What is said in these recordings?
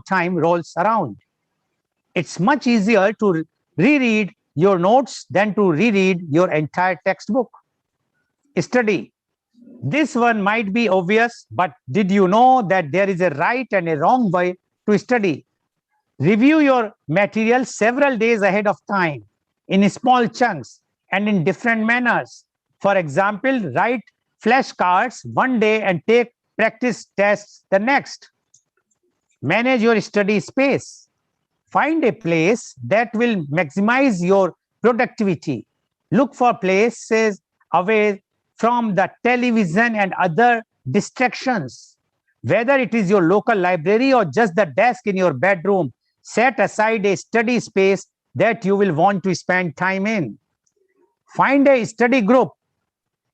time rolls around. It's much easier to reread your notes than to reread your entire textbook. Study. This one might be obvious, but did you know that there is a right and a wrong way to study? Review your material several days ahead of time in small chunks and in different manners. For example, write flashcards one day and take practice tests the next. Manage your study space. Find a place that will maximize your productivity. Look for places away from the television and other distractions. Whether it is your local library or just the desk in your bedroom, set aside a study space that you will want to spend time in. Find a study group.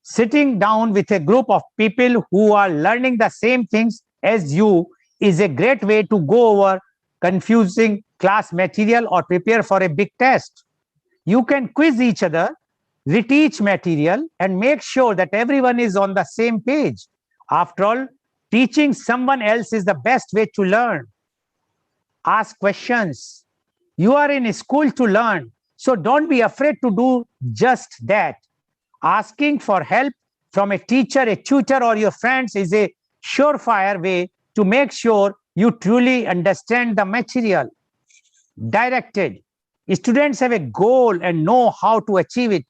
Sitting down with a group of people who are learning the same things as you is a great way to go over confusing class material or prepare for a big test. You can quiz each other, reteach material, and make sure that everyone is on the same page. After all, teaching someone else is the best way to learn. Ask questions. You are in school to learn, so don't be afraid to do just that. Asking for help from a teacher, a tutor, or your friends is a surefire way to make sure you truly understand the material. Directed. Students have a goal and know how to achieve it.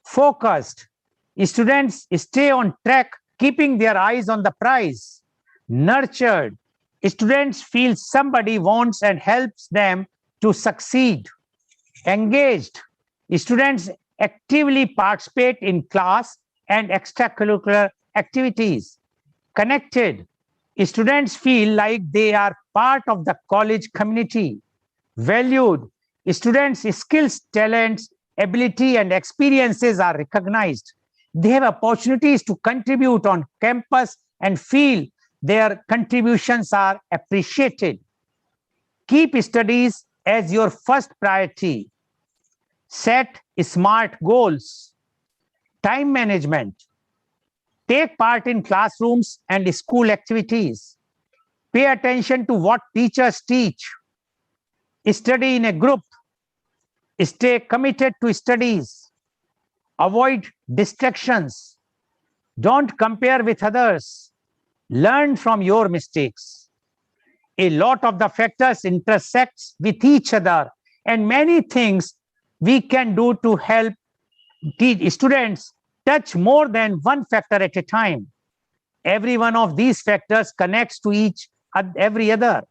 Focused. Students stay on track, keeping their eyes on the prize. Nurtured. Students feel somebody wants and helps them to succeed. Engaged. Students actively participate in class and extracurricular activities. Connected. Students feel like they are part of the college community. Valued. Students' skills, talents, ability, and experiences are recognized. They have opportunities to contribute on campus and feel their contributions are appreciated. Keep studies as your first priority. Set smart goals. Time management. Take part in classrooms and school activities. Pay attention to what teachers teach. Study in a group. Stay committed to studies. Avoid distractions. Don't compare with others. Learn from your mistakes. A lot of the factors intersect with each other, and many things we can do to help teach students touch more than one factor at a time. Every one of these factors connects to every other.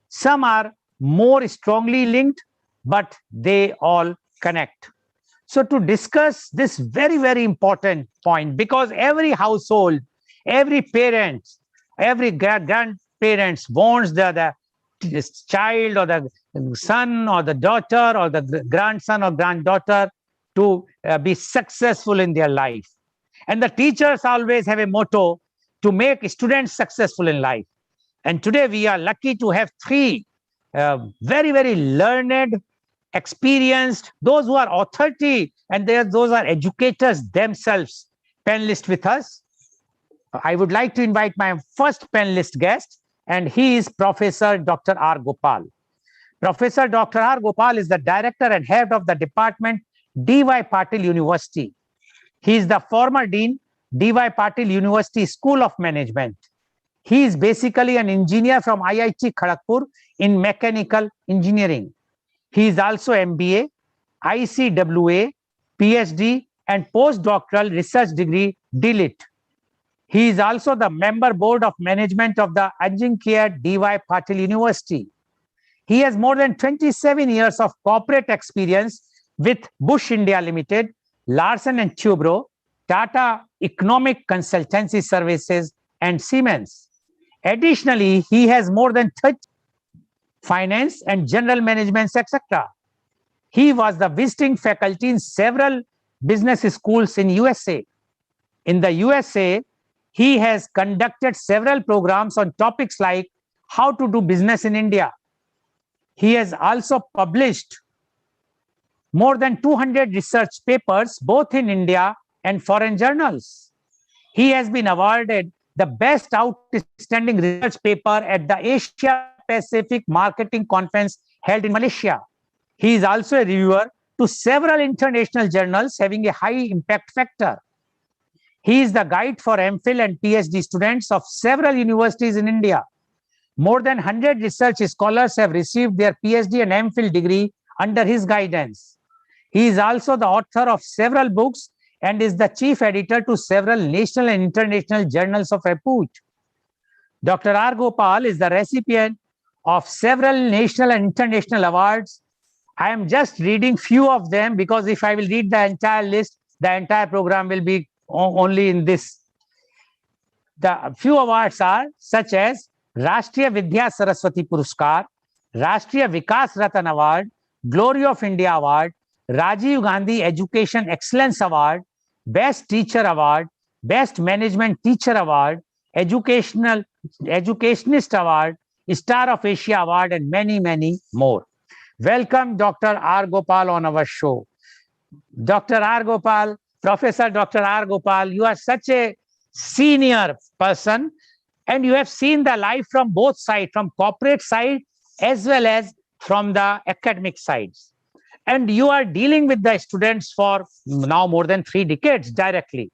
Some are more strongly linked, but they all connect. So to discuss this very, very important point, because every household, every parent, every grandparents wants the child or the son or the daughter or the grandson or granddaughter to be successful in their life. And the teachers always have a motto to make students successful in life. And today we are lucky to have three very, very learned, experienced, those who are authority, and those are educators themselves, panelists with us. I would like to invite my first panelist guest, and he is Professor Dr. R. Gopal. Professor Dr. R. Gopal is the director and head of the department, D.Y. Patil University. He is the former dean, D.Y. Patil University School of Management. He is basically an engineer from IIT Kharagpur in mechanical engineering. He is also MBA, ICWA, PhD, and postdoctoral research degree DLIT. He is also the member board of management of the Ajinkya D.Y. Patil University. He has more than 27 years of corporate experience with Bush India Limited, Larsen & Toubro, Tata Economic Consultancy Services, and Siemens. Additionally, he has more than 30 finance and general management, etc. He was the visiting faculty in several business schools in USA. In the USA, he has conducted several programs on topics like how to do business in India. He has also published more than 200 research papers, both in India and foreign journals. He has been awarded the best outstanding research paper at the Asia Pacific Marketing Conference held in Malaysia. He is also a reviewer to several international journals having a high impact factor. He is the guide for MPhil and PhD students of several universities in India. More than 100 research scholars have received their PhD and MPhil degree under his guidance. He is also the author of several books and is the chief editor to several national and international journals of repute. Dr. R. Gopal is the recipient of several national and international awards. I am just reading few of them because if I will read the entire list, the entire program will be only in this. The few awards are such as Rashtriya Vidya Saraswati Puruskar, Rashtriya Vikas Ratan Award, Glory of India Award, Rajiv Gandhi Education Excellence Award, Best Teacher Award, Best Management Teacher Award, Educationist Award, Star of Asia Award, and many, many more. Welcome, Dr. R. Gopal, on our show. Dr. R. Gopal, Professor Dr. R. Gopal, you are such a senior person and you have seen the life from both sides, from corporate side as well as from the academic sides. And you are dealing with the students for now more than 3 decades directly.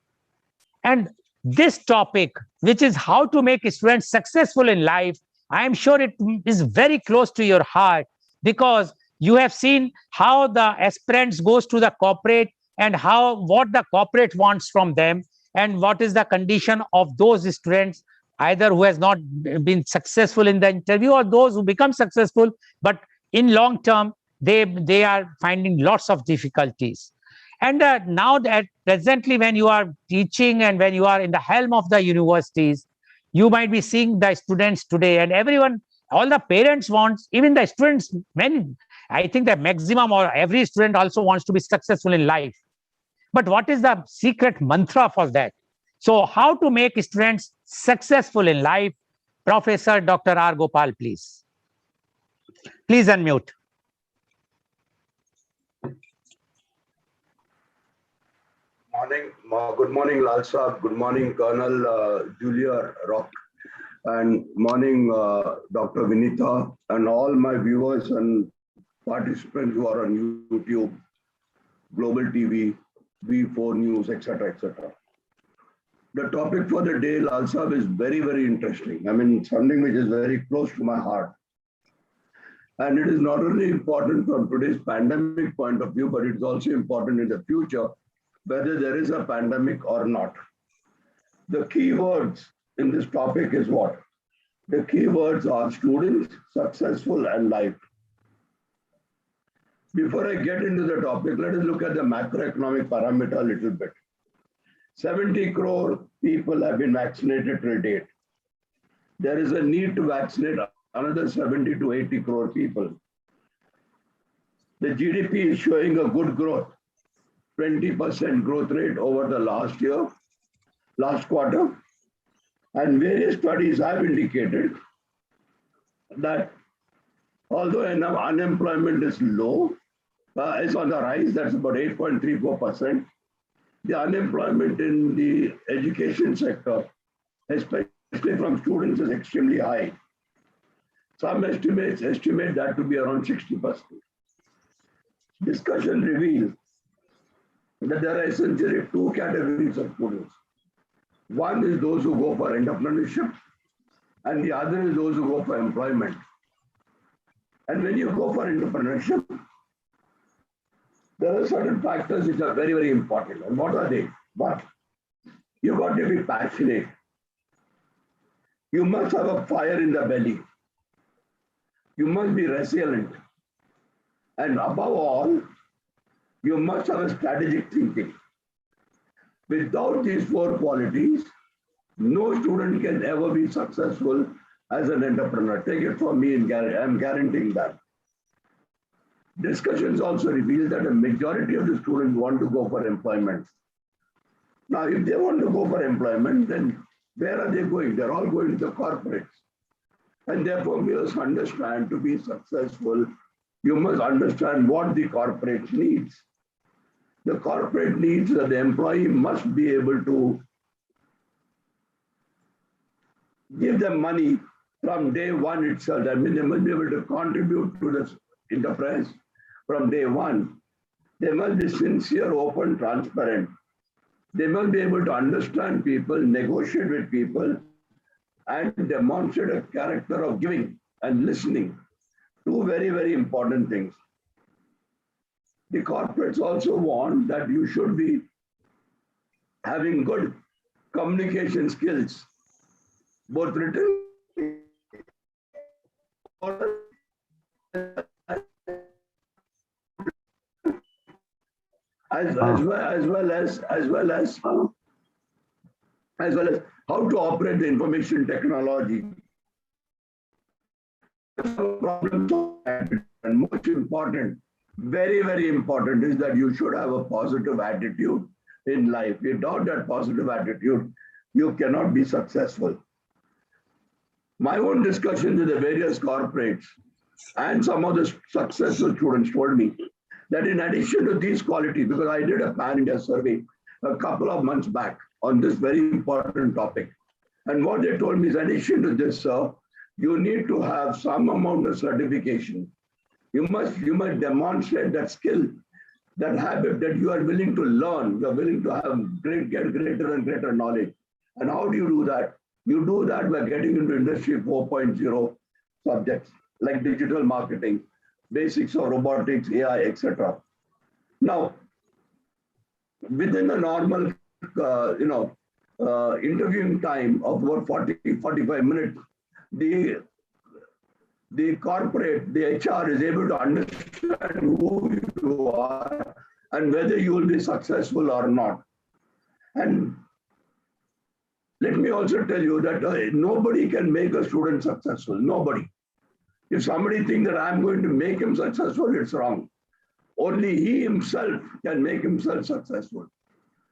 And this topic, which is how to make students successful in life, I am sure it is very close to your heart because you have seen how the aspirants goes to the corporate and what the corporate wants from them and what is the condition of those students, either who has not been successful in the interview or those who become successful, but in long term, they are finding lots of difficulties. And now that presently when you are teaching and when you are in the helm of the universities, you might be seeing the students today and everyone, all the parents want, even the students, many, I think the maximum or every student also wants to be successful in life. But what is the secret mantra for that? So how to make students successful in life? Professor Dr. R. Gopal, please. Please unmute. Good morning, Lal Saab. Good morning, Colonel Julia Rock. And morning, Dr. Vinita, and all my viewers and participants who are on YouTube, Global TV, V4NEWS, etc., etc. The topic for the day, Lal Saab, is very, very interesting. I mean, something which is very close to my heart. And it is not only important from today's pandemic point of view, but it's also important in the future, whether there is a pandemic or not. The key words in this topic is what? The key words are students, successful, and life. Before I get into the topic, let us look at the macroeconomic parameter a little bit. 70 crore people have been vaccinated till date. There is a need to vaccinate another 70 to 80 crore people. The GDP is showing a good growth, 20% growth rate over the last quarter. And various studies have indicated that although unemployment is low, it's on the rise, that's about 8.34%. The unemployment in the education sector, especially from students, is extremely high. Some estimates estimate that to be around 60%. Discussion reveals that there are essentially 2 categories of students. One is those who go for entrepreneurship, and the other is those who go for employment. And when you go for entrepreneurship, there are certain factors which are very, very important. And what are they? One, you've got to be passionate. You must have a fire in the belly. You must be resilient. And above all, you must have a strategic thinking. Without these 4 qualities, no student can ever be successful as an entrepreneur. Take it from me, I'm guaranteeing that. Discussions also reveal that a majority of the students want to go for employment. Now, if they want to go for employment, then where are they going? They're all going to the corporates. And therefore, we must understand, to be successful, you must understand what the corporate needs. The corporate needs that the employee must be able to give them money from day one itself. I mean, they must be able to contribute to this enterprise from day one. They must be sincere, open, transparent. They must be able to understand people, negotiate with people, and demonstrate a character of giving and listening. Two very, very important things. The corporates also want that you should be having good communication skills, both written as well as how to operate the information technology. And most important, very, very important is that you should have a positive attitude in life. Without that positive attitude, you cannot be successful. My own discussions with the various corporates and some of the successful students told me that in addition to these qualities, because I did a pan-India survey a couple of months back on this very important topic. And what they told me is, in addition to this, sir, you need to have some amount of certification. You must demonstrate that skill, that habit that you are willing to learn, you are willing to have get greater and greater knowledge. And how do you do that? You do that by getting into Industry 4.0 subjects like digital marketing, basics of robotics, AI, etc. Now, within the normal, interviewing time of about 45 minutes, the corporate, the HR is able to understand who you are and whether you will be successful or not. And let me also tell you that nobody can make a student successful, nobody. If somebody thinks that I'm going to make him successful, it's wrong. Only he himself can make himself successful.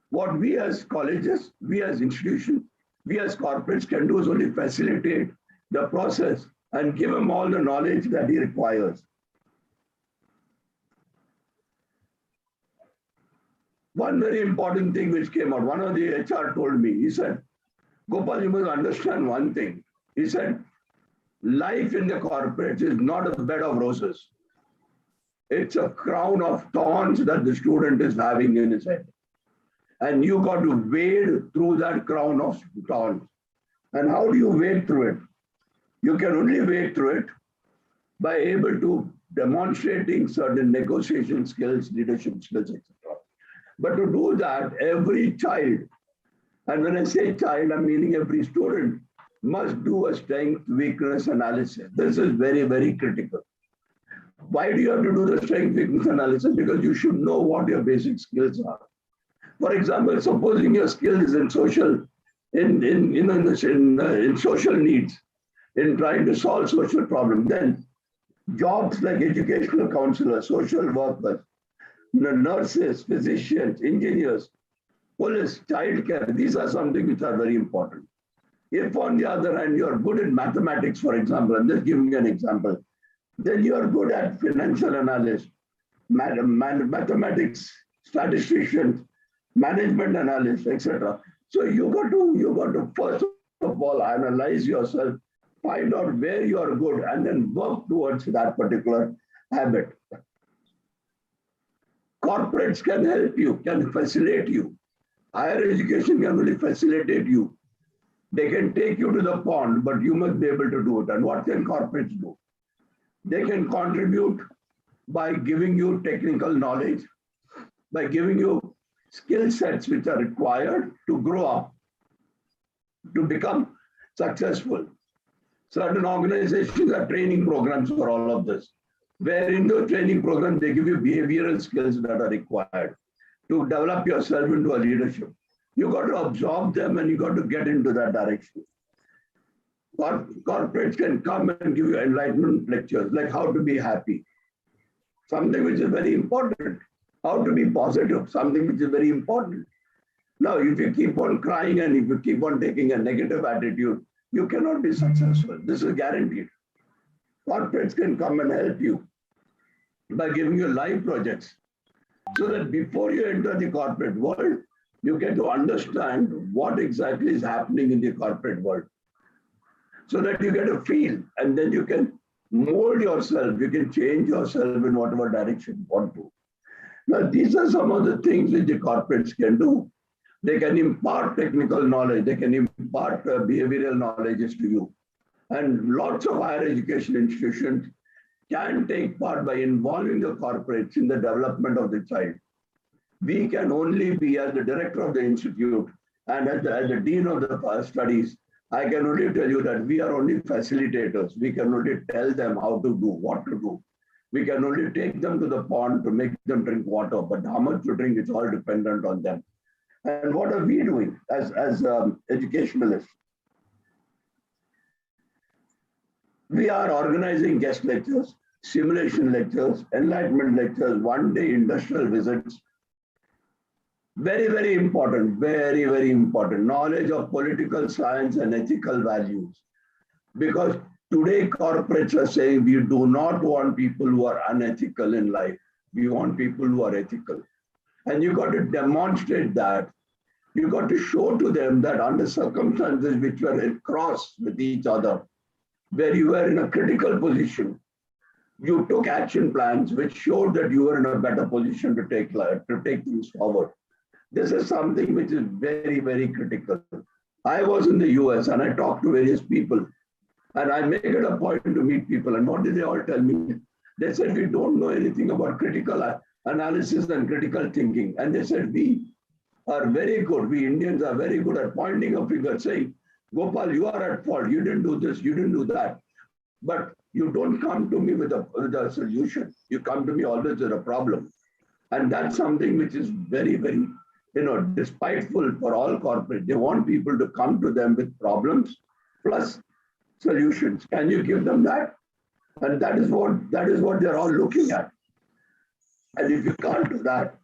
What we as colleges, we as institutions, we as corporates can do is only facilitate the process and give him all the knowledge that he requires. One very important thing which came out, one of the HR told me, he said, Gopal, you must understand one thing. He said, life in the corporates is not a bed of roses. It's a crown of thorns that the student is having in his head. And you got to wade through that crown of thorns. And how do you wade through it? You can only wade through it by able to demonstrating certain negotiation skills, leadership skills, etc. But to do that, every child, and when I say child, I'm meaning every student, must do a strength weakness analysis. This is very, very critical. Why do you have to do the strength weakness analysis? Because you should know what your basic skills are. For example, supposing your skills in social, in social needs, in trying to solve social problems, then jobs like educational counselors, social workers, nurses, physicians, engineers, police, childcare, these are something which are very important. If on the other hand, you are good in mathematics, for example, I'm just giving you an example, then you are good at financial analysis, mathematics, statisticians, management analysis, etc. So you got to first of all analyze yourself, find out where you are good, and then work towards that particular habit. Corporates can help you, can facilitate you. Higher education can only facilitate you. They can take you to the pond, but you must be able to do it. And what can corporates do? They can contribute by giving you technical knowledge, by giving you skill sets which are required to grow up, to become successful. Certain organizations have training programs for all of this, where in those training programs, they give you behavioral skills that are required to develop yourself into a leadership. You got to absorb them and you got to get into that direction. Corporates can come and give you enlightenment lectures, like how to be happy, something which is very important. How to be positive, something which is very important. Now, if you keep on crying and if you keep on taking a negative attitude, you cannot be successful. This is guaranteed. Corporates can come and help you by giving you live projects so that before you enter the corporate world, you get to understand what exactly is happening in the corporate world. so that you get a feel, and then you can mold yourself, you can change yourself in whatever direction you want to. Now, these are some of the things which the corporates can do. They can impart technical knowledge, they can impart behavioral knowledges to you. And lots of higher education institutions can take part by involving the corporates in the development of the child. We can only be, as the director of the institute and as the dean of the studies, I can only tell you that we are only facilitators. We can only tell them how to do, what to do. We can only take them to the pond to make them drink water, but how much to drink is all dependent on them. And what are we doing as educationalists? We are organizing guest lectures, simulation lectures, enlightenment lectures, one-day industrial visits. Very, very important, very, very important. Knowledge of political science and ethical values. Because today corporates are saying we do not want people who are unethical in life. We want people who are ethical. And you got to demonstrate that. You got to show to them that under circumstances which were at cross with each other, where you were in a critical position, you took action plans which showed that you were in a better position to take things forward. This is something which is very, very critical. I was in the US and I talked to various people, and I make it a point to meet people. And what did they all tell me? They said, we don't know anything about critical analysis and critical thinking. And they said, we are very good. We Indians are very good at pointing a finger, saying, Gopal, you are at fault. You didn't do this, you didn't do that. But you don't come to me with a solution. You come to me always with a problem. And that's something which is very, very, despiteful for all corporate. They want people to come to them with problems plus solutions. Can you give them that? And that is what they're all looking at. And if you can't do that,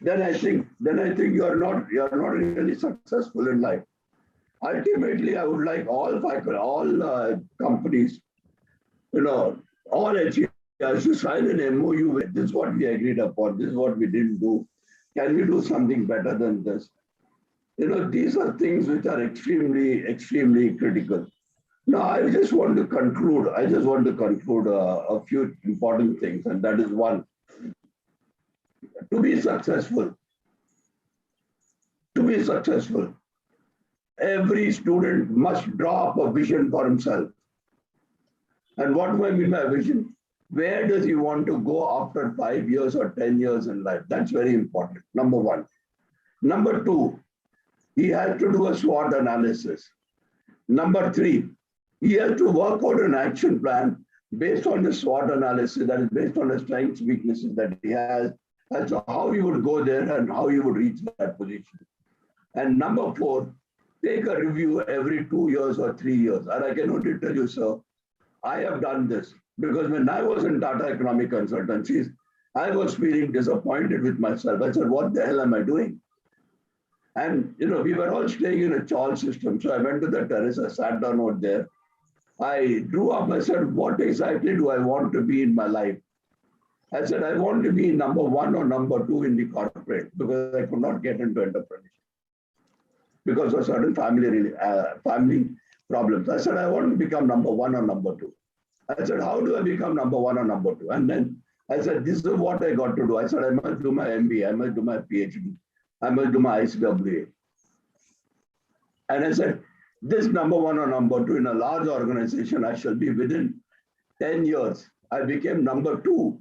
then I think you're not really successful in life. Ultimately, I would like all companies, all HERs to sign an MOU with this is what we agreed upon, this is what we didn't do. Can we do something better than this? These are things which are extremely, extremely critical. Now, I just want to conclude a few important things, and that is one, to be successful, every student must draw up a vision for himself. And what do I mean by vision? Where does he want to go after 5 years or 10 years in life? That's very important, number one. Number two, he has to do a SWOT analysis. Number three, he has to work out an action plan based on the SWOT analysis, that is based on the strengths, weaknesses that he has, as to how he would go there and how he would reach that position. And number four, take a review every 2 years or 3 years. And I can only tell you, sir, I have done this because when I was in Tata Economic Consultancies, I was feeling disappointed with myself. I said, what the hell am I doing? And, we were all staying in a chawl system. So I went to the terrace, I sat down out there. I drew up, I said, what exactly do I want to be in my life? I said, I want to be number one or number two in the corporate because I could not get into entrepreneurship because of certain family problems. I said, I want to become number one or number two. I said, how do I become number one or number two? And then I said, this is what I got to do. I said, I must do my MBA, I must do my PhD, I must do my ICWA. And I said, this number one or number two in a large organization, I shall be within 10 years. I became number two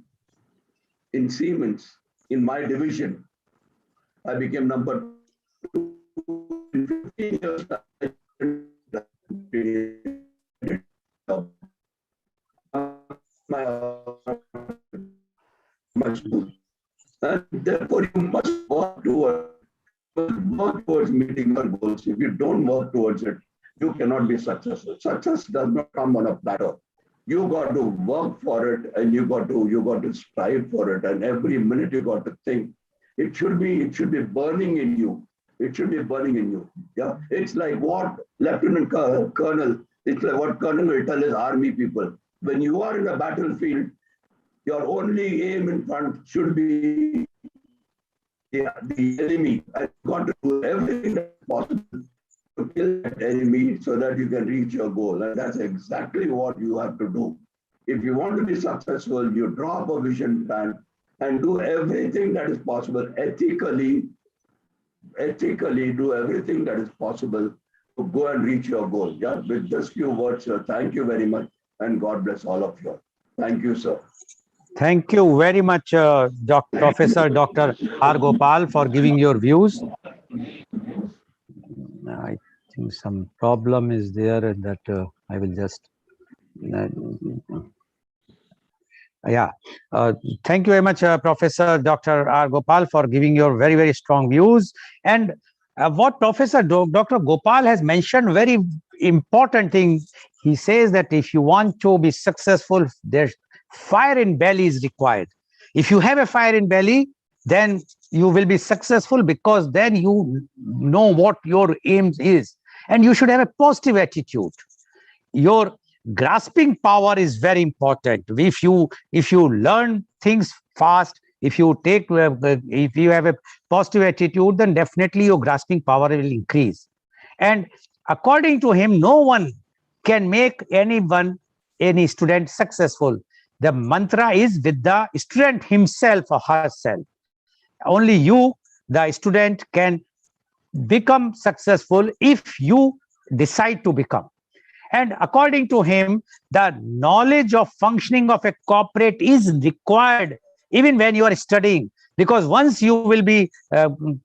in Siemens in my division. I became number two in 15 years. And therefore, you must work towards meeting your goals. If you don't work towards it, you cannot be successful. Success does not come on a platter. You got to work for it, and you got to strive for it. And every minute you got to think. It should be burning in you. It should be burning in you. Yeah, it's like what Lieutenant Colonel. It's like what Colonel will tell his army people. When you are in a battlefield, your only aim in front should be the enemy. I've got to do everything that's possible to to kill that enemy so that you can reach your goal. And that's exactly what you have to do. If you want to be successful, you draw up a vision plan and do everything that is possible ethically do everything that is possible to go and reach your goal. Yeah, with just few words, sir. Thank you very much, and God bless all of you. Thank you, sir. Thank you very much, Professor Dr. R. Gopal, for giving your views. I think some problem is there, and that I will just. Yeah. Thank you very much, Professor Dr. R. Gopal, for giving your very, very strong views. And what Professor Dr. Gopal has mentioned, very important thing. He says that if you want to be successful, there's fire in belly is required. If you have a fire in belly, then you will be successful, because then you know what your aim is. And you should have a positive attitude. Your grasping power is very important. If you learn things fast, if you have a positive attitude, then definitely your grasping power will increase. And according to him, no one can make any student successful. The mantra is with the student himself or herself. Only you, the student, can become successful if you decide to become. And according to him, the knowledge of functioning of a corporate is required even when you are studying, because once you will be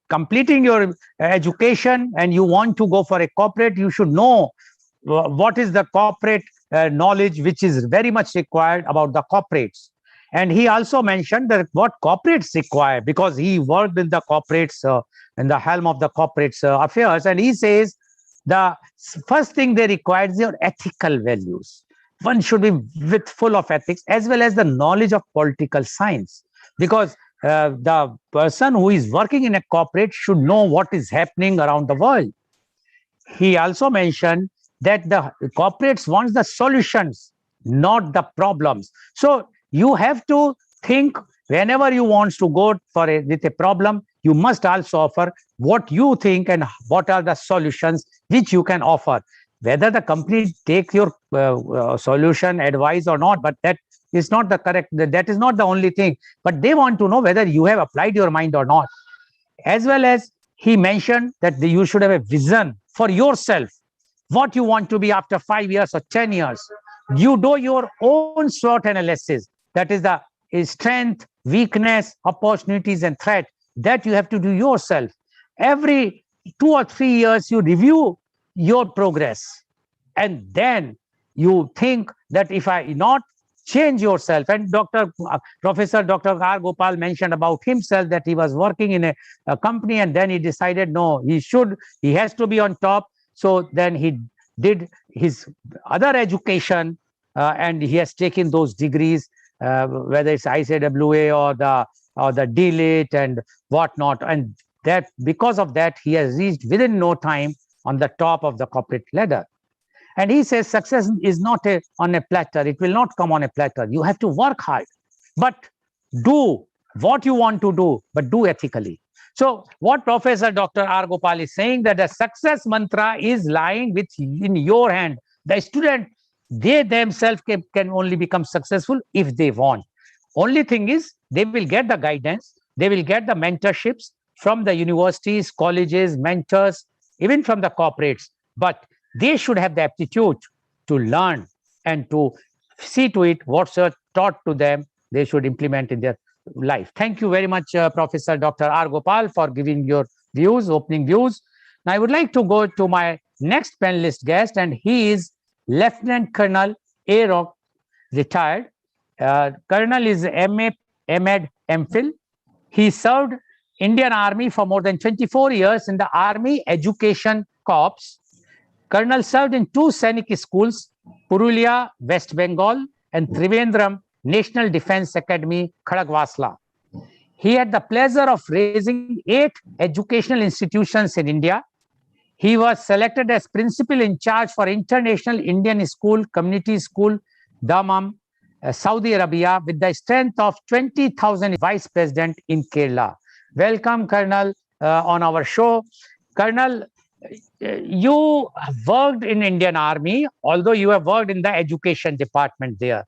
completing your education and you want to go for a corporate, you should know what is the corporate knowledge, which is very much required about the corporates. And he also mentioned that what corporates require, because he worked in the corporates, in the helm of the corporates affairs. And he says the first thing they require is your ethical values. One should be full of ethics, as well as the knowledge of political science, because the person who is working in a corporate should know what is happening around the world. He also mentioned that the corporates want the solutions, not the problems. So you have to think, whenever you want to go with a problem, you must also offer what you think and what are the solutions which you can offer. Whether the company take your solution, advice or not, but that is not the correct, that is not the only thing. But they want to know whether you have applied your mind or not. As well as he mentioned that you should have a vision for yourself, what you want to be after 5 years or 10 years. You do your own SWOT analysis. That is the strength, weakness, opportunities, and threat. That you have to do yourself. Every 2 or 3 years, you review your progress. And then you think that if I not change yourself, and Professor Dr. R. Gopal mentioned about himself that he was working in a company, and then he decided, no, he has to be on top. So then he did his other education, and he has taken those degrees, whether it's ICWA or the DLIT and whatnot. And that because of that, he has reached within no time on the top of the corporate ladder. And he says success is not on a platter. It will not come on a platter. You have to work hard, but do what you want to do, but do ethically. So what Professor Dr. R. Gopal is saying, that the success mantra is lying in your hand. The student, they themselves can only become successful if they want. Only thing is, they will get the guidance, they will get the mentorships from the universities, colleges, mentors, even from the corporates. But they should have the aptitude to learn and to see to it what's taught to them, they should implement in their life. Thank you very much, Professor Dr. R. Gopal, for giving your views, opening views. Now, I would like to go to my next panelist guest, and he is Lieutenant Colonel A. Rock, retired. Colonel is MA, MEd, MPhil. He served Indian Army for more than 24 years in the Army Education Corps. Colonel served in 2 Sainik schools, Purulia, West Bengal, and Trivandrum National Defense Academy, Kharagwasla. He had the pleasure of raising 8 educational institutions in India. He was selected as principal in charge for International Indian School, Community School, Dammam, Saudi Arabia, with the strength of 20,000, vice president in Kerala. Welcome, Colonel, on our show. Colonel, You worked in Indian Army, although you have worked in the education department there,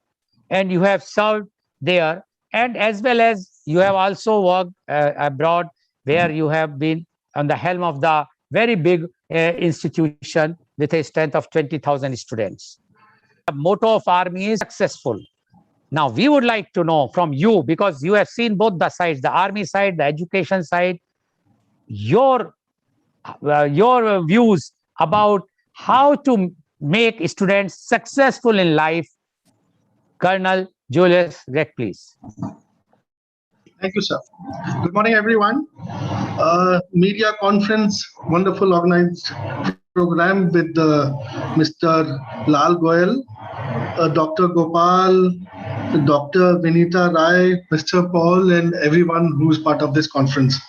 and you have served there, and as well as you have also worked abroad, where you have been on the helm of the very big institution with a strength of 20,000 students. The motto of army is successful. Now we would like to know from you, because you have seen both the sides, the army side, the education side, your views about how to make students successful in life. Colonel Julius Reck, please. Thank you, sir. Good morning, everyone. Media conference, wonderful organized program with Mr. Lal Goel, Dr. Gopal, Dr. Vinita Rai, Mr. Paul, and everyone who's part of this conference.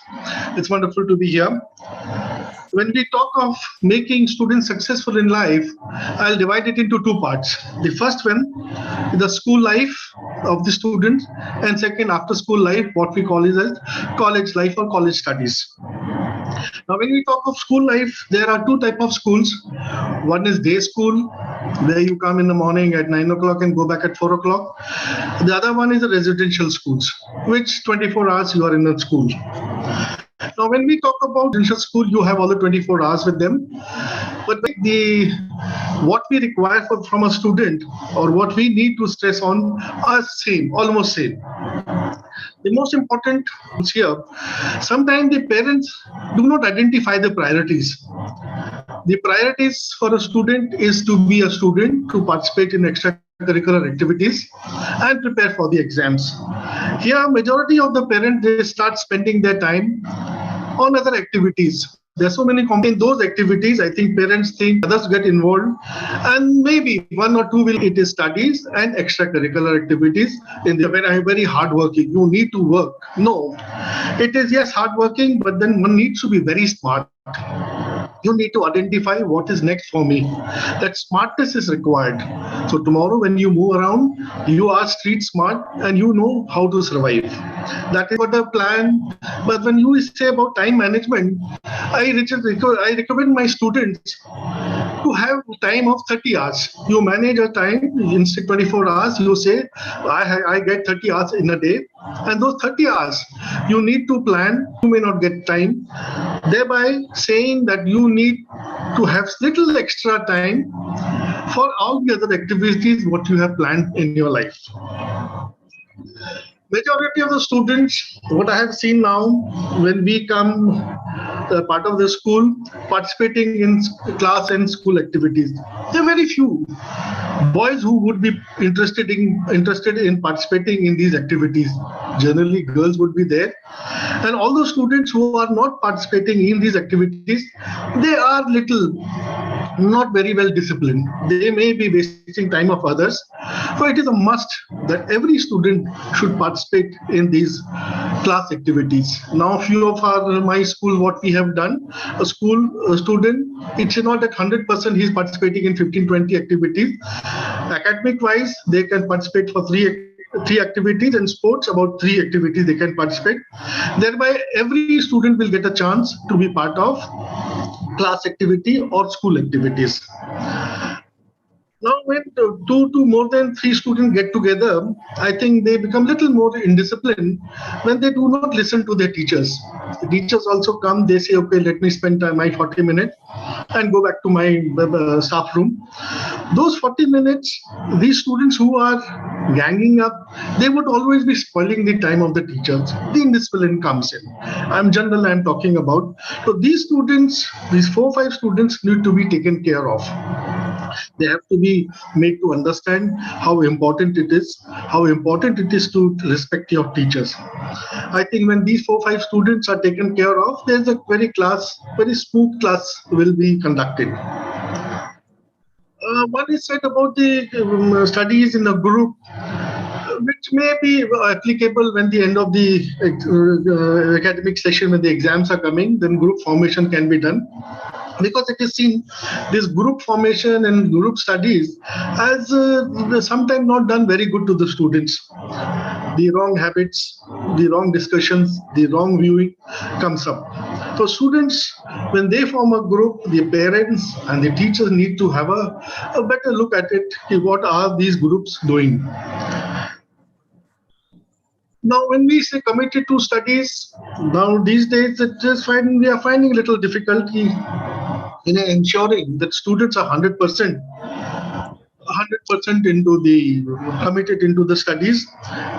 It's wonderful to be here. When we talk of making students successful in life, I'll divide it into two parts. The first one, the school life of the student, and second, after school life, what we call is as college life or college studies. Now, when we talk of school life, there are two types of schools. One is day school, where you come in the morning at 9 o'clock and go back at 4 o'clock. The other one is the residential schools, which 24 hours you are in the school. Now, when we talk about residential school, you have all the 24 hours with them. But what we require from a student, or what we need to stress on, are same, almost same. The most important here, sometimes the parents do not identify the priorities. The priorities for a student is to be a student, to participate in extracurricular activities, and prepare for the exams. Here, majority of the parents, they start spending their time on other activities. There's so many in those activities. I think parents think others get involved, and maybe one or two will. It is studies and extracurricular activities. In the very, very hardworking. You need to work. No, it is yes hardworking, but then one needs to be very smart. You need to identify what is next for me. That smartness is required. So tomorrow when you move around, you are street smart and you know how to survive. That is what the plan. But when you say about time management, I recommend my students to have time of 30 hours. You manage a time instead 24 hours. You say, I get 30 hours in a day. And those 30 hours, you need to plan. You may not get time. Thereby saying that you need to have little extra time for all the other activities what you have planned in your life. Majority of the students, what I have seen now, when we come part of the school, participating in class and school activities, there are very few boys who would be interested in participating in these activities. Generally, girls would be there, and all those students who are not participating in these activities, they are not very well disciplined. They may be wasting time of others. So it is a must that every student should participate in these class activities. Now, few of my school, what we have done, a student, it's not that 100% he is participating in 15-20 activities. Academic wise, they can participate for three activities, and sports about 3 activities they can participate. Thereby, every student will get a chance to be part of class activity or school activities. Now, when two to more than 3 students get together, I think they become little more indisciplined when they do not listen to their teachers. The teachers also come, they say, okay, let me spend my 40 minutes and go back to my staff room. Those 40 minutes, these students who are ganging up, they would always be spoiling the time of the teachers. The indiscipline comes in. I'm talking about. So these students, these 4 or 5 students need to be taken care of. They have to be made to understand how important it is to respect your teachers. I think when these 4 or 5 students are taken care of, there's a very smooth class will be conducted. One is said about the studies in a group, which may be applicable when the end of the academic session, when the exams are coming, then group formation can be done. Because it is seen this group formation and group studies as sometimes not done very good to the students. The wrong habits, the wrong discussions, the wrong viewing comes up. So students, when they form a group, the parents and the teachers need to have a better look at it. What are these groups doing? Now, when we say committed to studies, now these days we are finding a little difficulty in ensuring that students are 100% into the committed into the studies.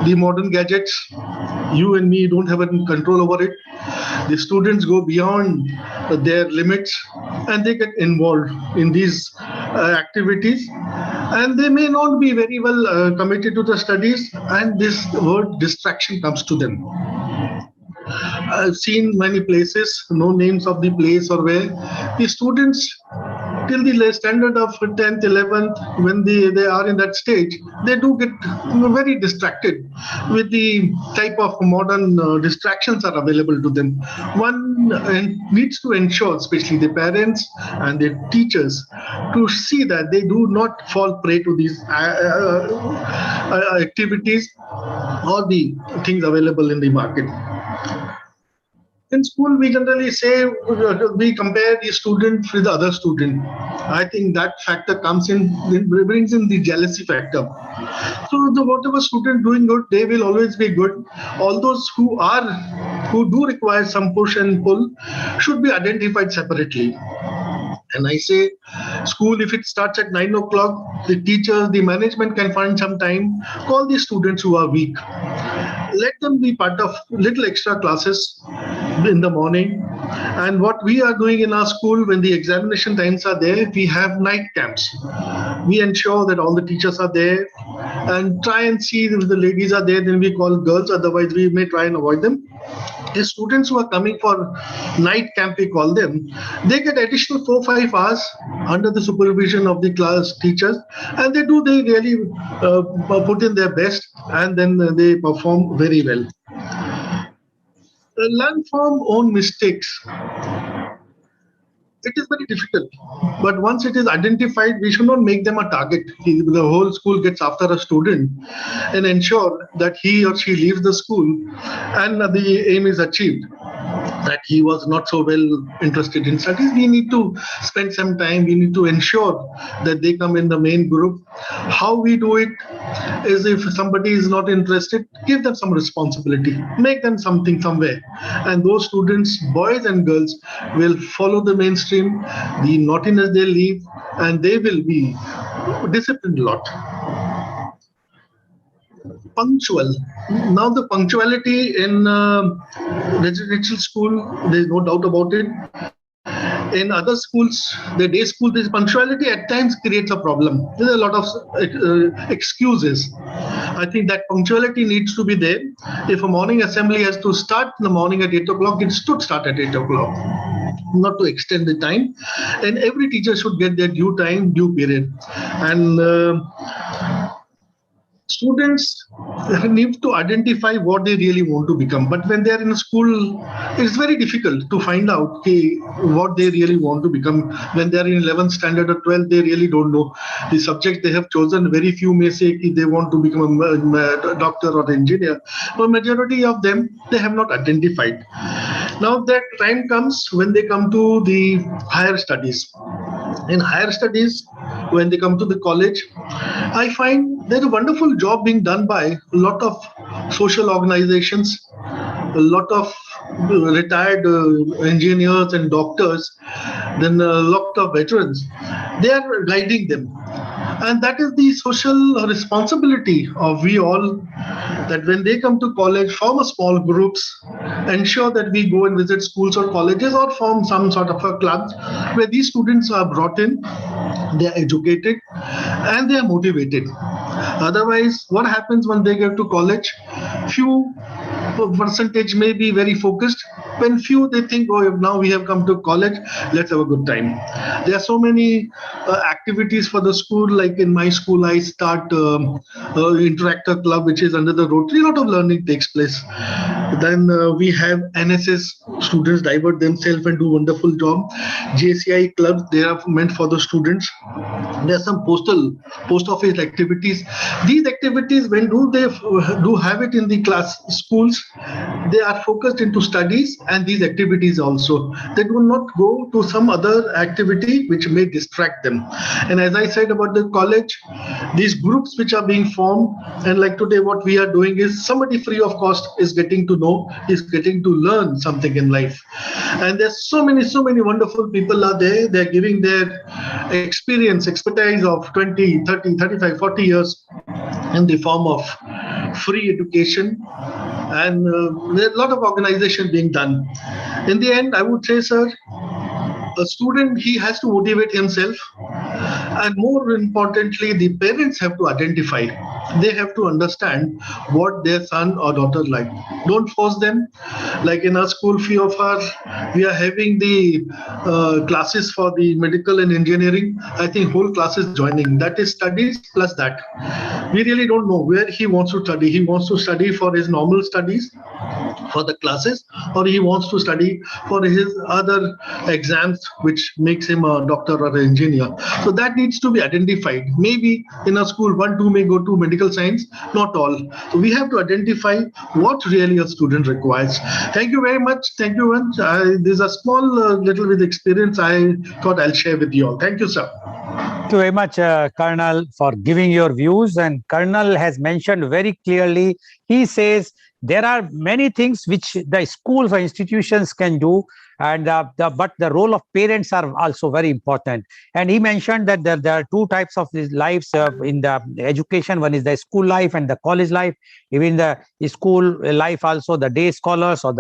The modern gadgets, you and me don't have any control over it. The students go beyond their limits and they get involved in these activities, and they may not be very well committed to the studies, and this word distraction comes to them. I've seen many places, no names of the place or where, the students till the standard of 10th, 11th, when they are in that stage, they do get very distracted with the type of modern distractions are available to them. One needs to ensure, especially the parents and the teachers, to see that they do not fall prey to these activities or the things available in the market. In school, we generally say we compare the student with the other student. I think that factor comes in, brings in the jealousy factor. So whatever student doing good, they will always be good. All those who do require some push and pull should be identified separately. And I say, school, if it starts at 9 o'clock, the teachers, the management can find some time, call the students who are weak. Let them be part of little extra classes in the morning. And what we are doing in our school, when the examination times are there, we have night camps. We ensure that all the teachers are there and try and see if the ladies are there, then we call girls, otherwise we may try and avoid them. The students who are coming for night camp, we call them, they get additional 4-5 hours under the supervision of the class teachers, and they really put in their best, and then they perform very well. Learn from own mistakes. It is very difficult, but once it is identified, we should not make them a target. The whole school gets after a student and ensure that he or she leaves the school and the aim is achieved, that he was not so well interested in studies. We need to spend some time. We need to ensure that they come in the main group. How we do it is, if somebody is not interested, give them some responsibility, make them something somewhere, and those students, boys and girls, will follow the mainstream. The naughtiness they leave, and they will be disciplined a lot. Punctual. Now the punctuality in residential school, there's no doubt about it. In other schools, the day school, this punctuality at times creates a problem. There's a lot of excuses. I think that punctuality needs to be there. If a morning assembly has to start in the morning at 8 o'clock, it should start at 8 o'clock, not to extend the time. And every teacher should get their due time, due period. And students need to identify what they really want to become. But when they're in a school, it's very difficult to find out what they really want to become. When they're in 11th standard or 12th, they really don't know the subject they have chosen. Very few may say they want to become a doctor or engineer. But majority of them, they have not identified. Now that time comes when they come to the higher studies. In higher studies, when they come to the college, I find there's a wonderful job being done by a lot of social organizations, a lot of retired engineers and doctors, then a lot of veterans. They are guiding them. And that is the social responsibility of we all, that when they come to college, form a small groups, ensure that we go and visit schools or colleges, or form some sort of a club where these students are brought in, they are educated, and they are motivated. Otherwise, what happens when they get to college? Few percentage may be very focused. When few, they think, oh, now we have come to college, let's have a good time. There are so many activities for the school. Like in my school, I start Interactor Club, which is under the Rotary. A lot of learning takes place. Then we have NSS, students divert themselves and do wonderful job. JCI clubs, they are meant for the students. There are some post office activities. These activities, when they do have it in the class schools, they are focused into studies and these activities also. They do not go to some other activity which may distract them. And as I said about the college, these groups which are being formed, and like today what we are doing is somebody free of cost is getting to know, is getting to learn something in life. And there's so many wonderful people are there. They're giving their expertise of 20, 30, 35, 40 years in the form of free education, and there's a lot of organization being done. In the end, I would say, sir, a student, he has to motivate himself, and more importantly, the parents have to identify. They have to understand what their son or daughter like. Don't force them. Like in our school, few of us, we are having the classes for the medical and engineering. I think whole class is joining. That is studies plus that. We really don't know where he wants to study. He wants to study for his normal studies, for the classes, or he wants to study for his other exams which makes him a doctor or an engineer. So that needs to be identified. Maybe in a school 1-2 may go to medical science, not all. So we have to identify what really a student requires. Thank you very much. Thank you, Vansh. There's a small little bit experience I thought I'll share with you all. Thank you, sir. Thank you very much, Colonel, for giving your views. And Colonel has mentioned very clearly, he says there are many things which the schools or institutions can do, and but the role of parents are also very important. And he mentioned that there are two types of these lives in the education. One is the school life and the college life. Even the school life also, the day scholars or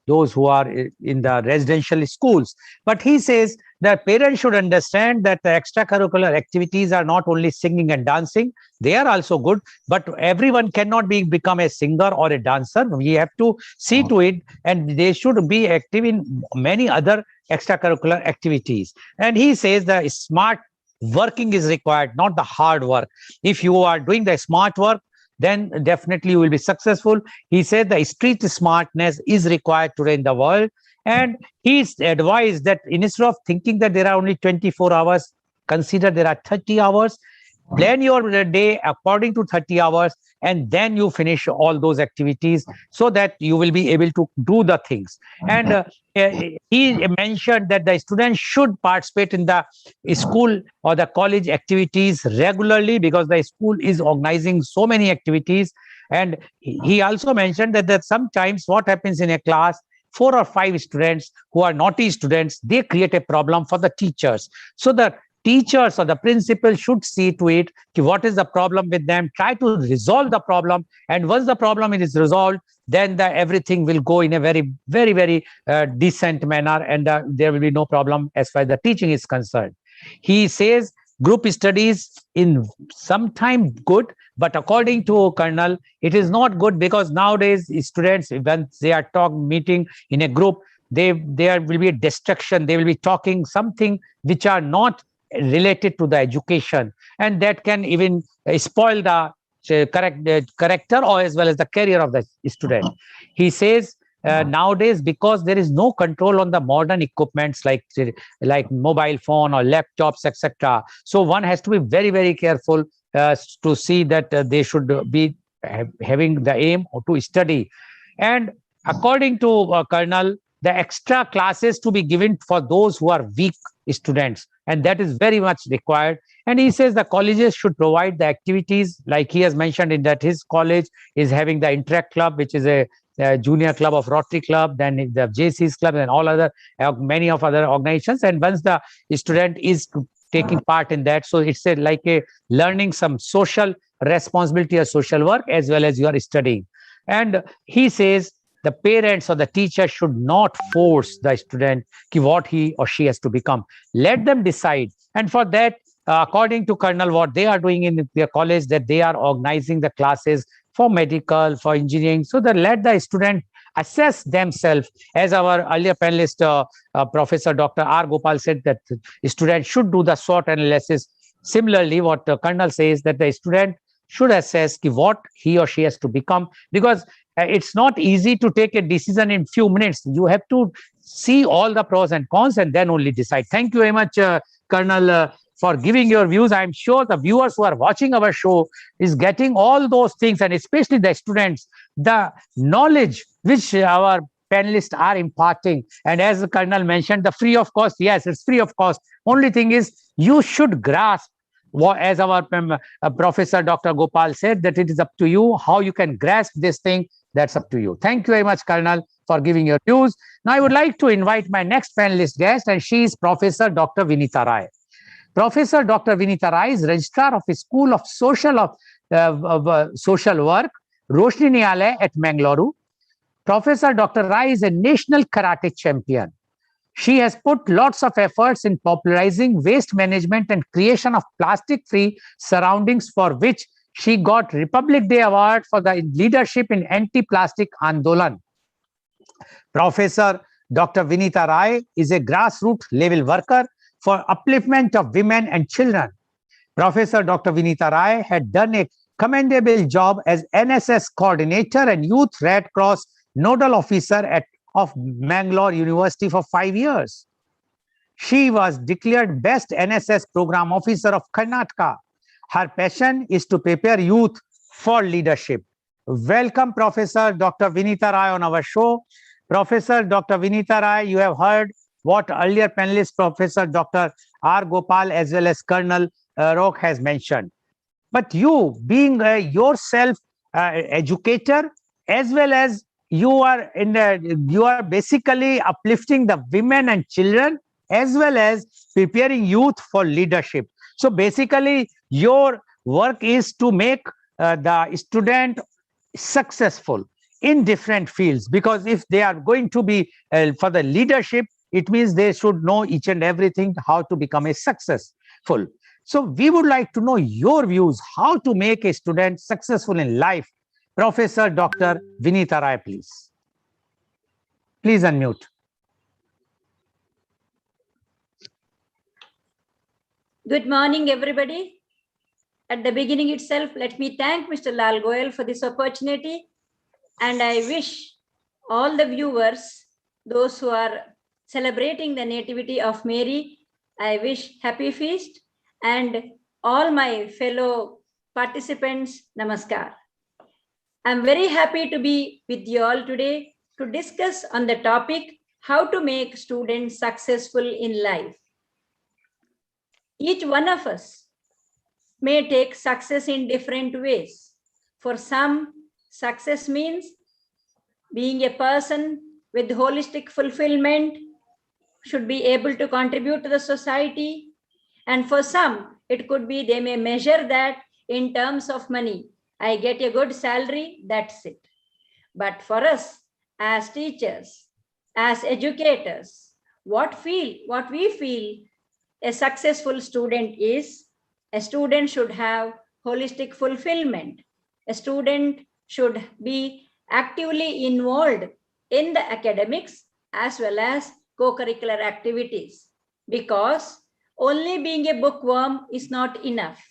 those who are in the residential schools. But he says that parents should understand that the extracurricular activities are not only singing and dancing, they are also good, but everyone cannot become a singer or a dancer. We have to see to it, and they should be active in many other extracurricular activities. And he says that smart working is required, not the hard work. If you are doing the smart work, then definitely you will be successful. He said the street smartness is required today in the world. And he's advised that instead of thinking that there are only 24 hours, consider there are 30 hours. Plan your day according to 30 hours, and then you finish all those activities so that you will be able to do the things. And he mentioned that the students should participate in the school or the college activities regularly, because the school is organizing so many activities. And he also mentioned that sometimes what happens in a class, 4 or 5 students who are naughty students, they create a problem for the teachers. So the teachers or the principal should see to it, what is the problem with them, try to resolve the problem. And once the problem is resolved, then everything will go in a very decent manner, and there will be no problem as far as the teaching is concerned. He says group studies in sometime good, but according to Colonel, it is not good, because nowadays students, when they are meeting in a group, there will be a distraction. They will be talking something which are not related to the education, and that can even spoil the character or as well as the career of the student. He says nowadays, because there is no control on the modern equipments like mobile phone or laptops, etc., so one has to be very careful to see that they should be having the aim to study. And according to Colonel, the extra classes to be given for those who are weak students, and that is very much required. And he says the colleges should provide the activities, like he has mentioned in that his college is having the Interact Club, which is a junior club of Rotary Club, then the JC's club, and all other many of other organizations. And once the student is taking part in that, so it's like a learning some social responsibility or social work as well as you are studying. And he says the parents or the teacher should not force the student what he or she has to become. Let them decide. And for that, according to Colonel, what they are doing in their college, that they are organizing the classes for medical, for engineering, so that let the student assess themselves. As our earlier panelist, Professor Dr. R. Gopal said, that students should do the SWOT analysis. Similarly, what Colonel says, that the student should assess what he or she has to become, because it's not easy to take a decision in few minutes. You have to see all the pros and cons and then only decide. Thank you very much, Colonel, for giving your views. I'm sure the viewers who are watching our show is getting all those things, and especially the students, the knowledge which our panelists are imparting. And as the Colonel mentioned, the free of cost, yes, it's free of cost. Only thing is you should grasp, as our Professor Dr. Gopal said, that it is up to you how you can grasp this thing. That's up to you. Thank you very much, Colonel, for giving your views. Now I would like to invite my next panelist guest, and she is Professor Dr. Vinita Rai. Professor Dr. Vinita Rai is Registrar of the School of Social Work, Roshni Nyalaya at Mangalore. Professor Dr. Rai is a national karate champion. She has put lots of efforts in popularizing waste management and creation of plastic-free surroundings, for which she got Republic Day Award for the leadership in anti-plastic Andolan. Professor Dr. Vinita Rai is a grassroots level worker for upliftment of women and children. Professor Dr. Vinita Rai had done a commendable job as NSS coordinator and Youth Red Cross nodal officer of Mangalore University for 5 years. She was declared best NSS program officer of Karnataka. Her passion is to prepare youth for leadership. Welcome, Professor Dr. Vinita Rai on our show. Professor Dr. Vinita Rai, you have heard what earlier panelist Professor Dr. R. Gopal as well as Colonel Rock has mentioned. But you, being yourself educator, as well as you are basically uplifting the women and children, as well as preparing youth for leadership. So basically, your work is to make the student successful in different fields, because if they are going to be for the leadership, it means they should know each and everything how to become a successful. So we would like to know your views, how to make a student successful in life. Professor Dr. Vinita Rai, please. Please unmute. Good morning, everybody. At the beginning itself, let me thank Mr. Lal Goel for this opportunity. And I wish all the viewers, those who are celebrating the nativity of Mary, I wish happy feast, and all my fellow participants, namaskar. I'm very happy to be with you all today to discuss on the topic, how to make students successful in life. Each one of us may take success in different ways. For some, success means being a person with holistic fulfillment, should be able to contribute to the society. And for some, it could be they may measure that in terms of money. I get a good salary, that's it. But for us, as teachers, as educators, what we feel a successful student is, a student should have holistic fulfillment. A student should be actively involved in the academics as well as co-curricular activities, because only being a bookworm is not enough.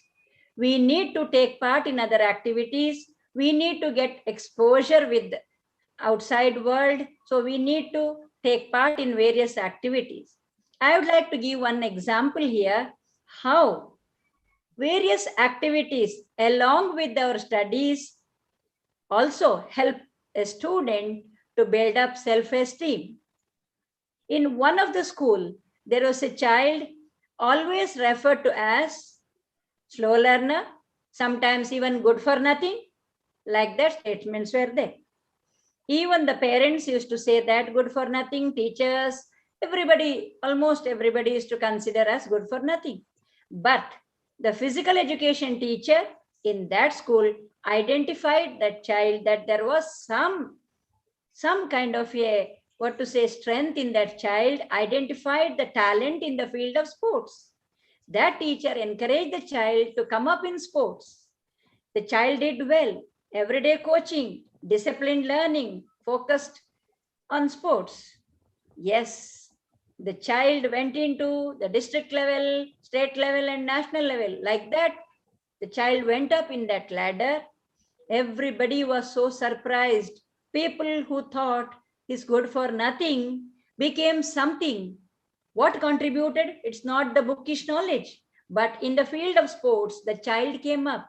We need to take part in other activities. We need to get exposure with the outside world. So we need to take part in various activities. I would like to give one example here, how various activities along with our studies also help a student to build up self-esteem. In one of the school, there was a child always referred to as slow learner, sometimes even good for nothing. Like that statements were there. Even the parents used to say that good for nothing, teachers, everybody, almost everybody is to consider as good for nothing. But the physical education teacher in that school identified that child, that there was some kind of a, strength in that child, identified the talent in the field of sports. That teacher encouraged the child to come up in sports. The child did well. Everyday coaching, disciplined learning, focused on sports. Yes, the child went into the district level, state level, and national level. Like that, the child went up in that ladder. Everybody was so surprised. People who thought is good for nothing became something. What contributed? It's not the bookish knowledge, but in the field of sports, the child came up.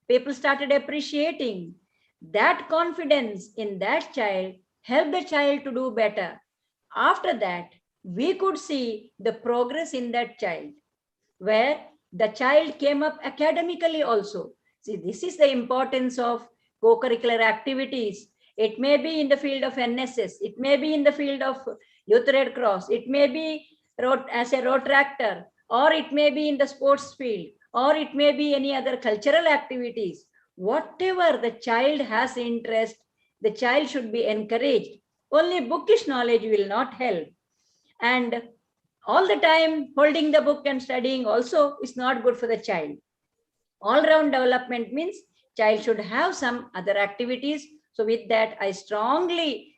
People started appreciating. That confidence in that child help the child to do better. After that, we could see the progress in that child, where the child came up academically also. See, this is the importance of co-curricular activities. It may be in the field of NSS, it may be in the field of Youth Red Cross, it may be as a road tractor, or it may be in the sports field, or it may be any other cultural activities. Whatever the child has interest, the child should be encouraged. Only bookish knowledge will not help. And all the time holding the book and studying also is not good for the child. All-round development means child should have some other activities. So with that, I strongly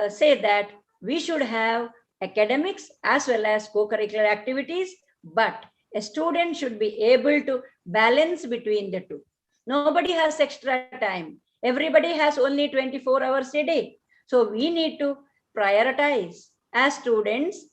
say that we should have academics as well as co-curricular activities, but a student should be able to balance between the two. Nobody has extra time. Everybody has only 24 hours a day. So we need to prioritize. As students,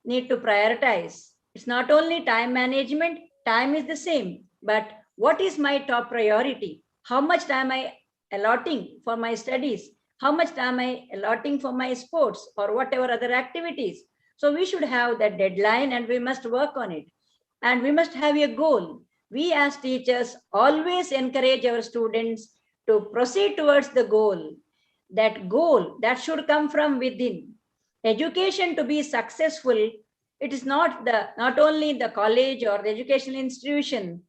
need to prioritize. It's not only time management, time is the same, but what is my top priority? How much time I allotting for my studies? How much time I allotting for my sports or whatever other activities? So we should have that deadline and we must work on it. And we must have a goal. We as teachers always encourage our students to proceed towards the goal. That goal, that should come from within. Education to be successful, it is not only the college or the educational institution.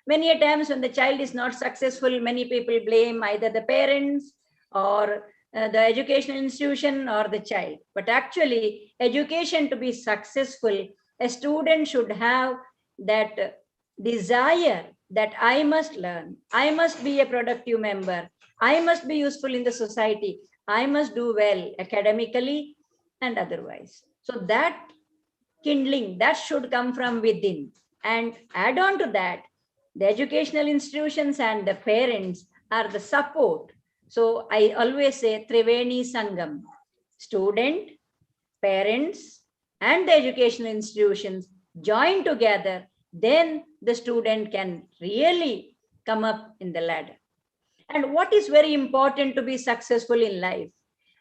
Many a times when the child is not successful, many people blame either the parents or the educational institution or the child. But actually, education to be successful, a student should have that desire that I must learn, I must be a productive member, I must be useful in the society, I must do well academically and otherwise. So that kindling, that should come from within. And add on to that, the educational institutions and the parents are the support. So I always say Triveni Sangam, student, parents, and the educational institutions join together, then the student can really come up in the ladder. And what is very important to be successful in life?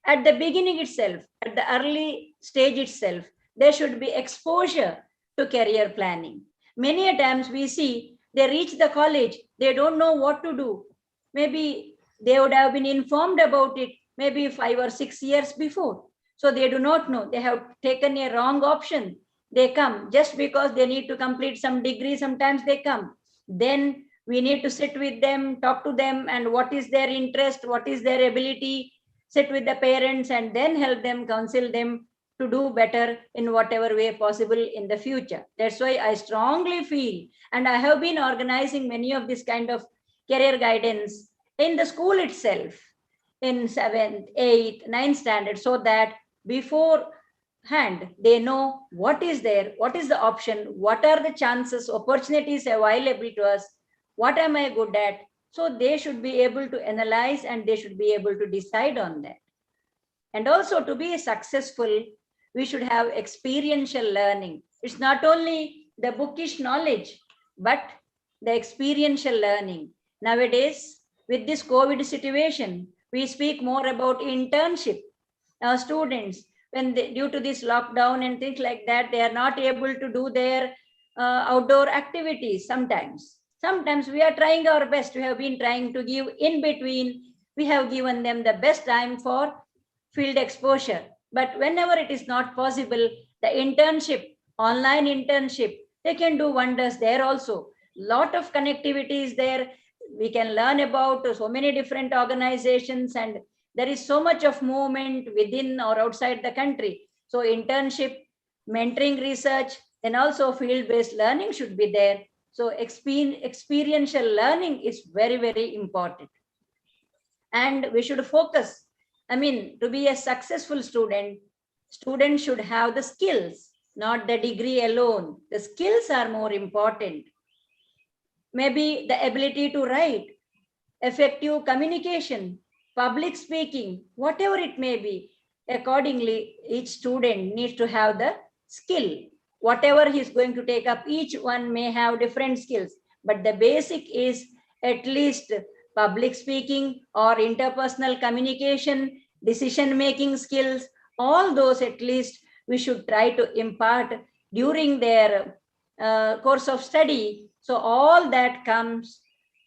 At the beginning itself, at the early stage itself, there should be exposure to career planning. Many a times we see they reach the college, they don't know what to do. Maybe they would have been informed about it maybe 5 or 6 years before. So they do not know. They have taken a wrong option. They come just because they need to complete some degree. Sometimes they come. Then we need to sit with them, talk to them, and what is their interest, what is their ability, sit with the parents and then help them, counsel them to do better in whatever way possible in the future. That's why I strongly feel, and I have been organizing many of this kind of career guidance in the school itself, in 7th, 8th, 9th standard, so that beforehand they know what is there, what is the option, what are the chances, opportunities available to us, what am I good at. So they should be able to analyze and they should be able to decide on that. And also to be successful, we should have experiential learning. It's not only the bookish knowledge, but the experiential learning. Nowadays, with this COVID situation, we speak more about internship. Our students, when due to this lockdown and things like that, they are not able to do their outdoor activities sometimes. Sometimes we are trying our best. We have been trying to give in between. We have given them the best time for field exposure. But whenever it is not possible, the internship, online internship, they can do wonders there also. Lot of connectivity is there. We can learn about so many different organizations, and there is so much of movement within or outside the country. So internship, mentoring research, and also field-based learning should be there. So experiential learning is very, very important. And we should focus. I mean, to be a successful student, students should have the skills, not the degree alone. The skills are more important. Maybe the ability to write, effective communication, public speaking, whatever it may be. Accordingly, each student needs to have the skill. Whatever he is going to take up, each one may have different skills, but the basic is at least public speaking or interpersonal communication, decision-making skills, all those at least we should try to impart during their course of study. So all that comes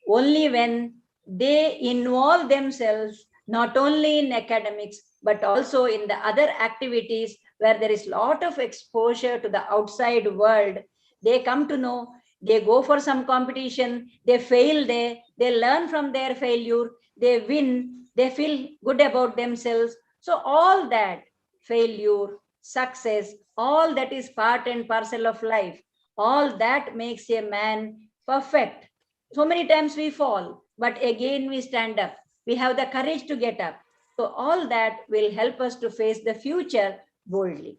only when they involve themselves not only in academics, but also in the other activities where there is a lot of exposure to the outside world. They come to know, they go for some competition, they fail there, they learn from their failure, they win, they feel good about themselves. So all that failure, success, all that is part and parcel of life. All that makes a man perfect. So many times we fall, but again we stand up. We have the courage to get up. So all that will help us to face the future boldly.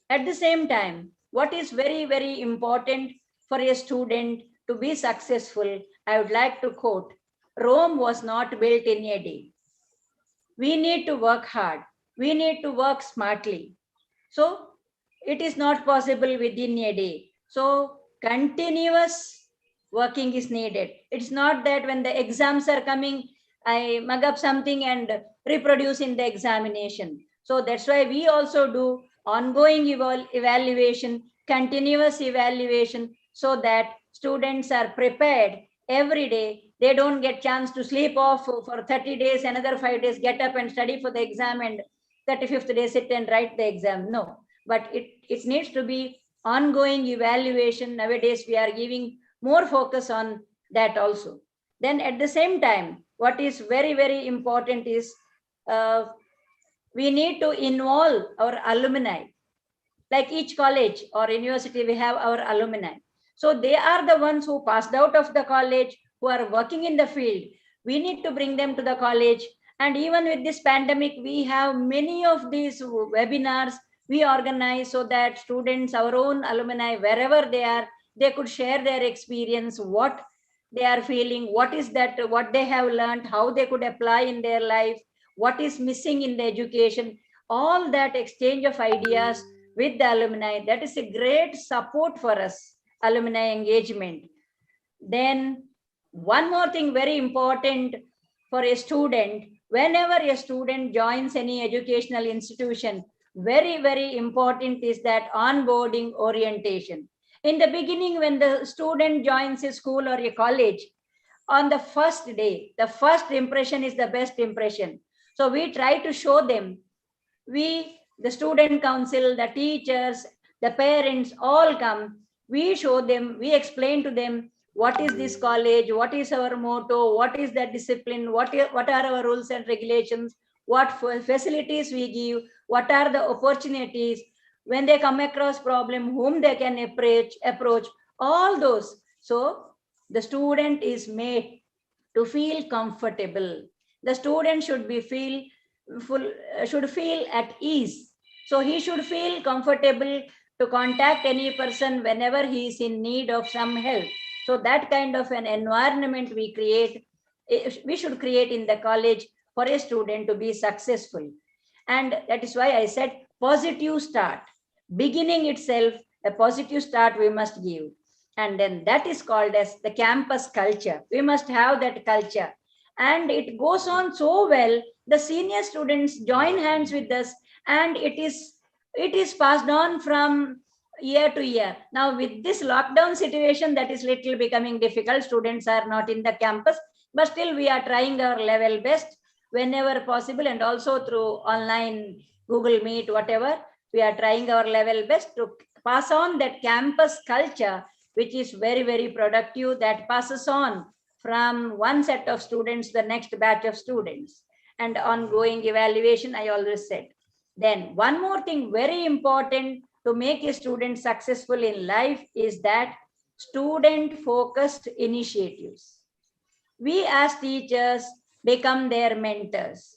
At the same time, what is very, very important for a student to be successful, I would like to quote, Rome was not built in a day. We need to work hard. We need to work smartly. So it is not possible within a day. So continuous working is needed. It's not that when the exams are coming, I mug up something and reproduce in the examination. So that's why we also do ongoing evaluation, continuous evaluation, so that students are prepared every day. They don't get chance to sleep off for 30 days, another 5 days, get up and study for the exam, and 35th day sit and write the exam. No, but it needs to be ongoing evaluation. Nowadays, we are giving more focus on that also. Then at the same time, what is very, very important is we need to involve our alumni. Like each college or university, we have our alumni. So they are the ones who passed out of the college, who are working in the field. We need to bring them to the college. And even with this pandemic, we have many of these webinars we organize so that students, our own alumni, wherever they are, they could share their experience, what they are feeling, what is that, what they have learned, how they could apply in their life, what is missing in the education. All that exchange of ideas with the alumni, that is a great support for us, alumni engagement. Then one more thing very important for a student, whenever a student joins any educational institution, very, very important is that onboarding orientation. In the beginning, when the student joins a school or a college, on the first day, the first impression is the best impression. So we try to show them, the student council, the teachers, the parents all come, we show them, we explain to them what is this college, what is our motto, what is the discipline, what are our rules and regulations, what facilities we give, what are the opportunities, when they come across problem, whom they can approach, all those. So the student is made to feel comfortable. The student should feel at ease. So he should feel comfortable to contact any person whenever he is in need of some help. So that kind of an environment we should create in the college for a student to be successful. And that is why I said positive start. Beginning itself, a positive start we must give. And then that is called as the campus culture. We must have that culture. And it goes on so well, the senior students join hands with us, and it is passed on from year to year. Now with this lockdown situation, that is little becoming difficult. Students are not in the campus, but still we are trying our level best whenever possible, and also through online Google Meet, whatever, we are trying our level best to pass on that campus culture, which is very, very productive, that passes on from one set of students to the next batch of students. And ongoing evaluation, I always said. Then one more thing very important to make a student successful in life is that student-focused initiatives. We as teachers become their mentors.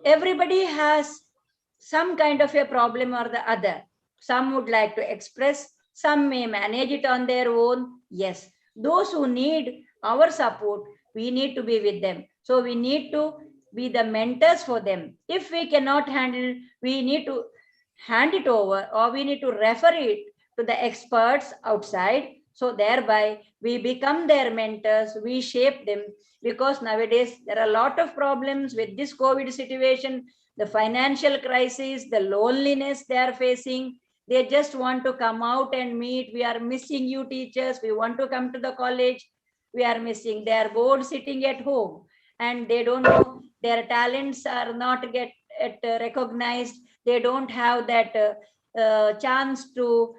Everybody has some kind of a problem or the other. Some would like to express, some may manage it on their own. Yes, those who need our support, we need to be with them. So we need to be the mentors for them. If we cannot handle, we need to hand it over, or we need to refer it to the experts outside, So thereby we become their mentors, we shape them, because nowadays there are a lot of problems with this COVID situation, the financial crisis, the loneliness they are facing. They just want to come out and meet. We are missing you teachers. We want to come to the college. We are missing. They are bored sitting at home and they don't know, their talents are not get recognized. They don't have that chance to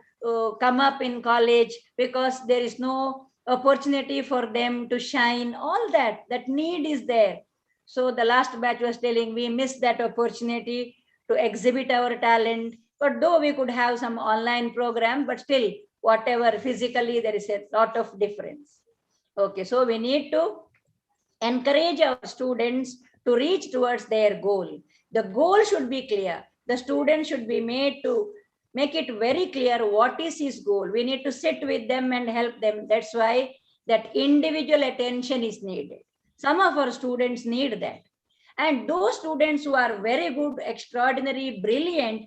come up in college because there is no opportunity for them to shine. All that need is there. So the last batch was telling we missed that opportunity to exhibit our talent. But though we could have some online program, but still, whatever physically, there is a lot of difference. Okay, so we need to encourage our students to reach towards their goal. The goal should be clear. The student should be made to make it very clear what is his goal. We need to sit with them and help them. That's why that individual attention is needed. Some of our students need that. And those students who are very good, extraordinary, brilliant,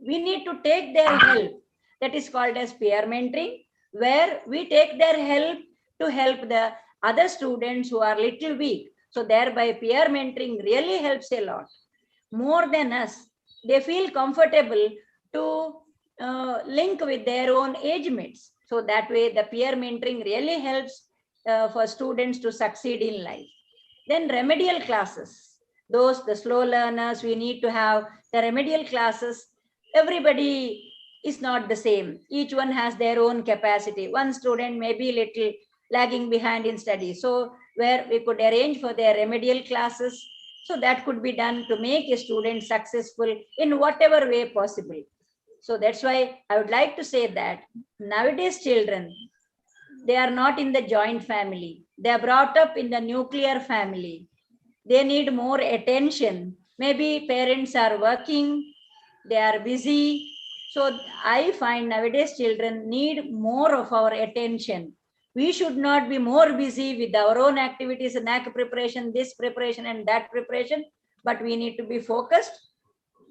we need to take their help. That is called as peer mentoring, where we take their help to help the other students who are little weak. So thereby peer mentoring really helps a lot. More than us, they feel comfortable to link with their own age mates. So that way the peer mentoring really helps for students to succeed in life. Then remedial classes. Those, the slow learners, we need to have the remedial classes. Everybody is not the same. Each one has their own capacity. One student may be little lagging behind in studies. So where we could arrange for their remedial classes. So that could be done to make a student successful in whatever way possible. So that's why I would like to say that nowadays children, they are not in the joint family. They are brought up in the nuclear family. They need more attention. Maybe parents are working, they are busy. So I find nowadays children need more of our attention. We should not be more busy with our own activities, NAC preparation, this preparation and that preparation, but we need to be focused,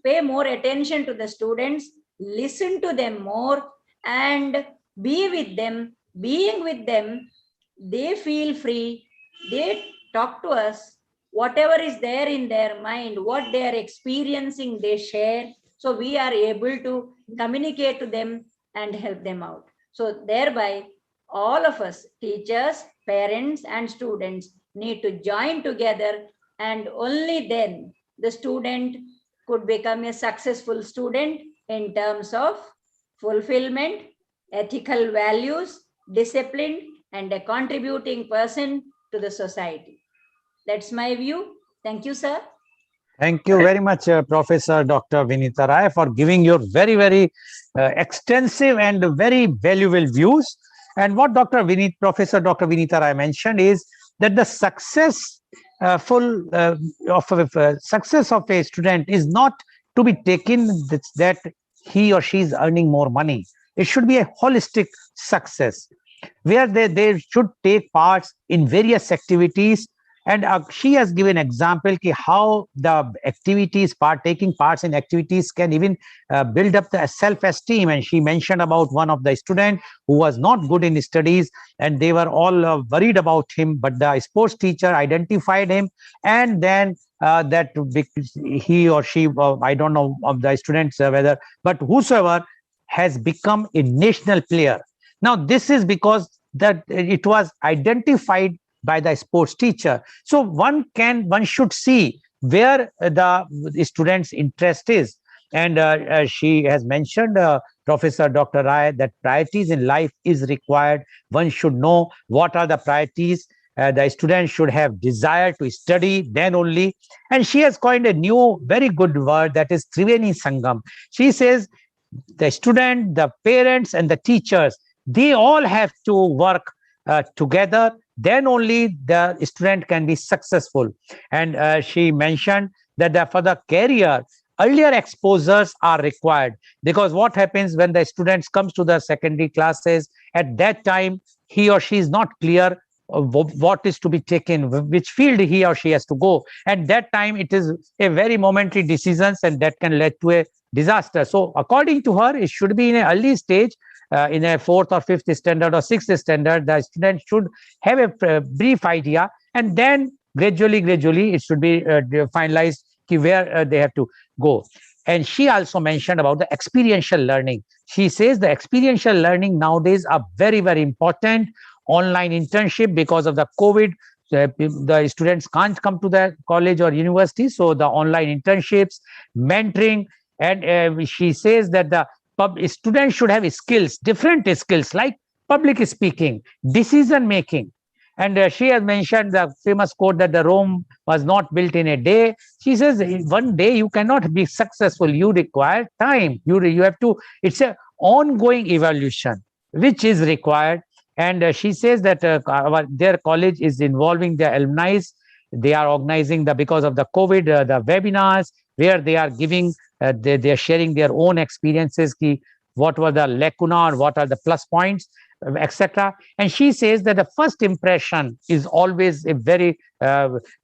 pay more attention to the students, listen to them more and be with them. Being with them, they feel free, they talk to us, whatever is there in their mind, what they are experiencing, they share. So we are able to communicate to them and help them out. So thereby, all of us, teachers, parents, and students need to join together, and only then the student could become a successful student in terms of fulfillment, ethical values, discipline, and a contributing person to the society. That's my view. Thank you, sir. Thank you very much, Professor Dr. Vinita Rai, for giving your very, very extensive and very valuable views. And what Professor Dr. Vinita Rai mentioned is that the success success of a student is not to be taken that he or she is earning more money. It should be a holistic success where they should take parts in various activities. And she has given example how the activities, taking parts in activities can even build up the self-esteem. And she mentioned about one of the students who was not good in studies and they were all worried about him, but the sports teacher identified him, and then that he or she, I don't know of the students whether, but whosoever has become a national player. Now this is because that it was identified by the sports teacher. So one should see where the student's interest is. And she has mentioned, Professor Dr. Rai, that priorities in life is required. One should know what are the priorities. The student should have desire to study, then only. And she has coined a new, very good word, that is Triveni Sangam. She says the student, the parents, and the teachers, they all have to work together. Then only the student can be successful. And she mentioned that for the career, earlier exposures are required, because what happens when the students comes to the secondary classes, at that time he or she is not clear what is to be taken, which field he or she has to go. At that time it is a very momentary decisions, and that can lead to a disaster. So according to her, it should be in an early stage in a 4th or 5th standard or 6th standard, the student should have a brief idea, and then gradually it should be finalized where they have to go. And she also mentioned about the experiential learning. She says the experiential learning nowadays are very, very important. Online internship, because of the COVID, the students can't come to the college or university, so the online internships, mentoring, and she says that the students should have skills, different skills like public speaking, decision making. And she has mentioned the famous quote that the Rome was not built in a day. She says one day you cannot be successful. You require time. You have to. It's an ongoing evolution which is required. And she says that their college is involving the alumni. They are organizing because of the COVID, the webinars where they are giving, they are sharing their own experiences. What were the lacuna, or what are the plus points, etc. And she says that the first impression is always a very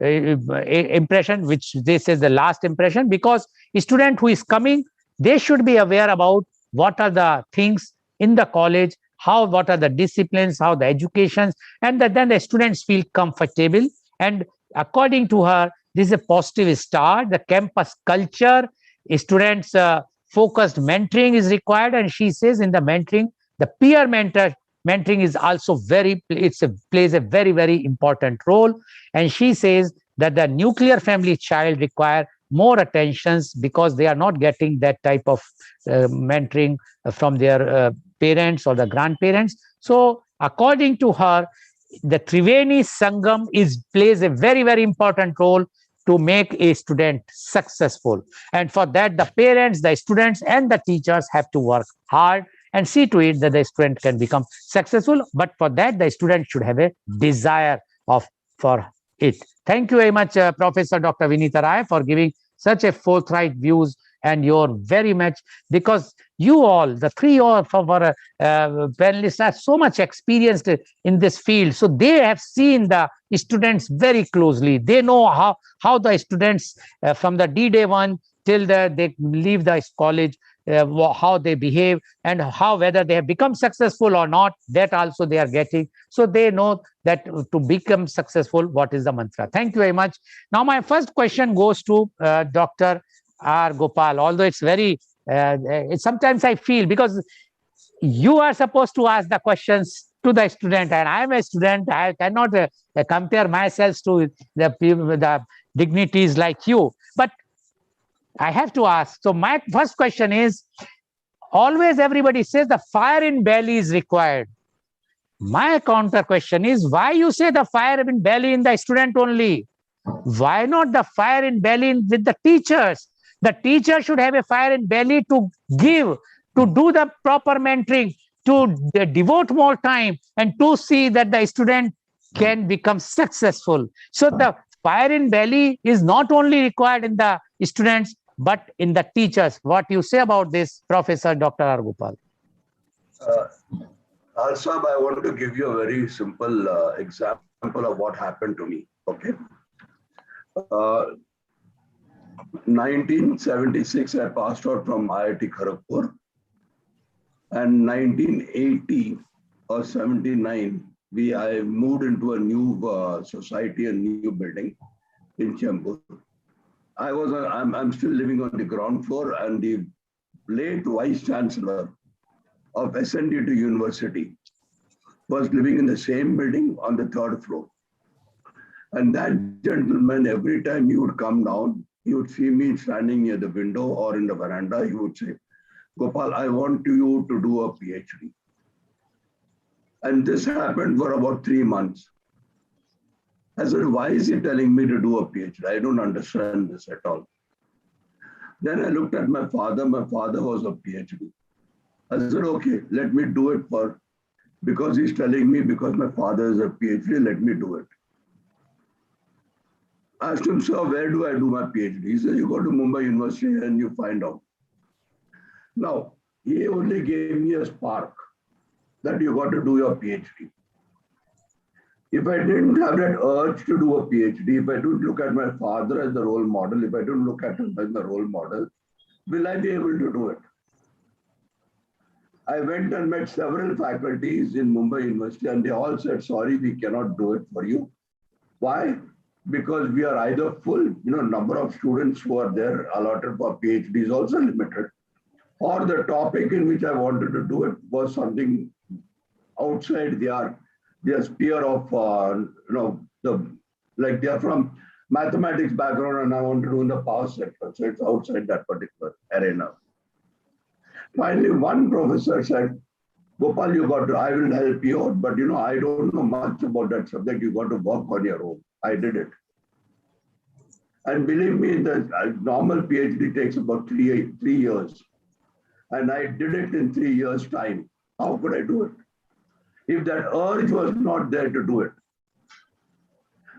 impression, which they say the last impression, because a student who is coming, they should be aware about what are the things in the college, what are the disciplines, how the educations, and then the students feel comfortable. And according to her, this is a positive start. The campus culture, students focused mentoring is required. And she says in the mentoring, the peer mentoring is also plays a very, very important role. And she says that the nuclear family child require more attentions because they are not getting that type of mentoring from their parents or the grandparents. So according to her, the Triveni Sangam plays a very, very important role to make a student successful. And for that, the parents, the students, and the teachers have to work hard and see to it that the student can become successful. But for that, the student should have a desire for it. Thank you very much, Professor Dr. Vinita Rai, for giving such a forthright views, and you're very much, because you all, the three of our panelists, are so much experienced in this field. So they have seen the students very closely. They know how the students from the D-Day 1 till they leave the college, how they behave, and whether they have become successful or not, that also they are getting. So they know that to become successful, what is the mantra. Thank you very much. Now my first question goes to Dr. R. Gopal, although it's very, sometimes I feel, because you are supposed to ask the questions to the student, and I am a student, I cannot compare myself to the dignities like you, but I have to ask. So my first question is, always everybody says the fire in belly is required. My counter question is, why you say the fire in belly in the student only? Why not the fire in belly with the teachers? The teacher should have a fire in belly to give, to do the proper mentoring, to devote more time, and to see that the student can become successful. So the fire in belly is not only required in the students, but in the teachers. What you say about this, Professor Dr. R. Gopal? Also, I want to give you a very simple example of what happened to me. Okay. 1976, I passed out from IIT Kharagpur, and 1980 or 79, I moved into a new society, a new building in Chembur. I'm still living on the ground floor, and the late Vice Chancellor of SNDT University was living in the same building on the 3rd floor. And that gentleman, every time he would come down, he would see me standing near the window or in the veranda. He would say, Gopal, I want you to do a PhD. And this happened for about 3 months. I said, why is he telling me to do a PhD? I don't understand this at all. Then I looked at my father. My father was a PhD. I said, okay, let me do it because he's telling me, because my father is a PhD, let me do it. I asked him, sir, where do I do my PhD? He said, you go to Mumbai University and you find out. Now, he only gave me a spark that you got to do your PhD. If I didn't have that urge to do a PhD, if I don't look at my father as the role model, if I don't look at him as the role model, will I be able to do it? I went and met several faculties in Mumbai University, and they all said, sorry, we cannot do it for you. Why? Because we are either full, number of students who are there allotted for PhD is also limited, or the topic in which I wanted to do it was something outside their sphere of, like they are from mathematics background and I want to do in the power sector. So it's outside that particular arena. Finally, one professor said, Gopal, I will help you out, but I don't know much about that subject. You got to work on your own. I did it. And believe me, the normal PhD takes about three years. And I did it in 3 years' time. How could I do it? If that urge was not there to do it.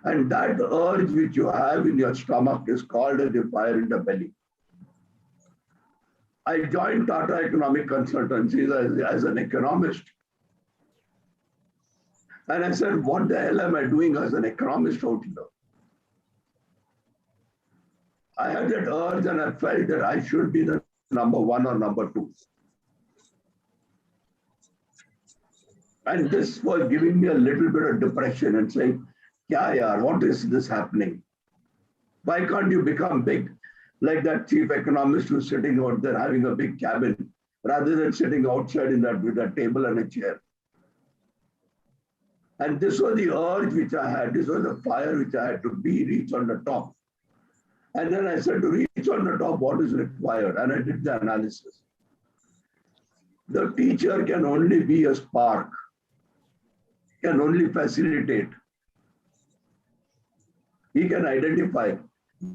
And that urge which you have in your stomach is called as the fire in the belly. I joined Tata Economic Consultancies as an economist. And I said, what the hell am I doing as an economist out here? I had that urge and I felt that I should be the number one or number two. And this was giving me a little bit of depression and saying, yeah, yaar, what is this happening? Why can't you become big? Like that chief economist who's sitting out there having a big cabin, rather than sitting outside in that with a table and a chair. And this was the urge which I had. This was the fire which I had to reach on the top. And then I said, to reach on the top, what is required? And I did the analysis. The teacher can only be a spark, can only facilitate. He can identify.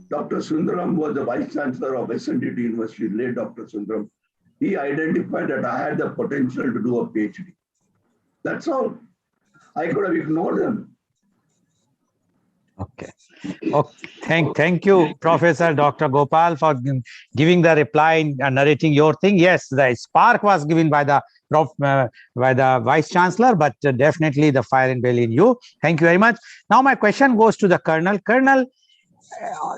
Dr. Sundaram was the Vice Chancellor of SNDT University, late Dr. Sundaram. He identified that I had the potential to do a PhD. That's all. I could have ignored him. Okay. Thank you, Professor Dr. Gopal, for giving the reply and narrating your thing. Yes, the spark was given by the Vice Chancellor, but definitely the fire in belly in you. Thank you very much. Now my question goes to the Colonel. Colonel,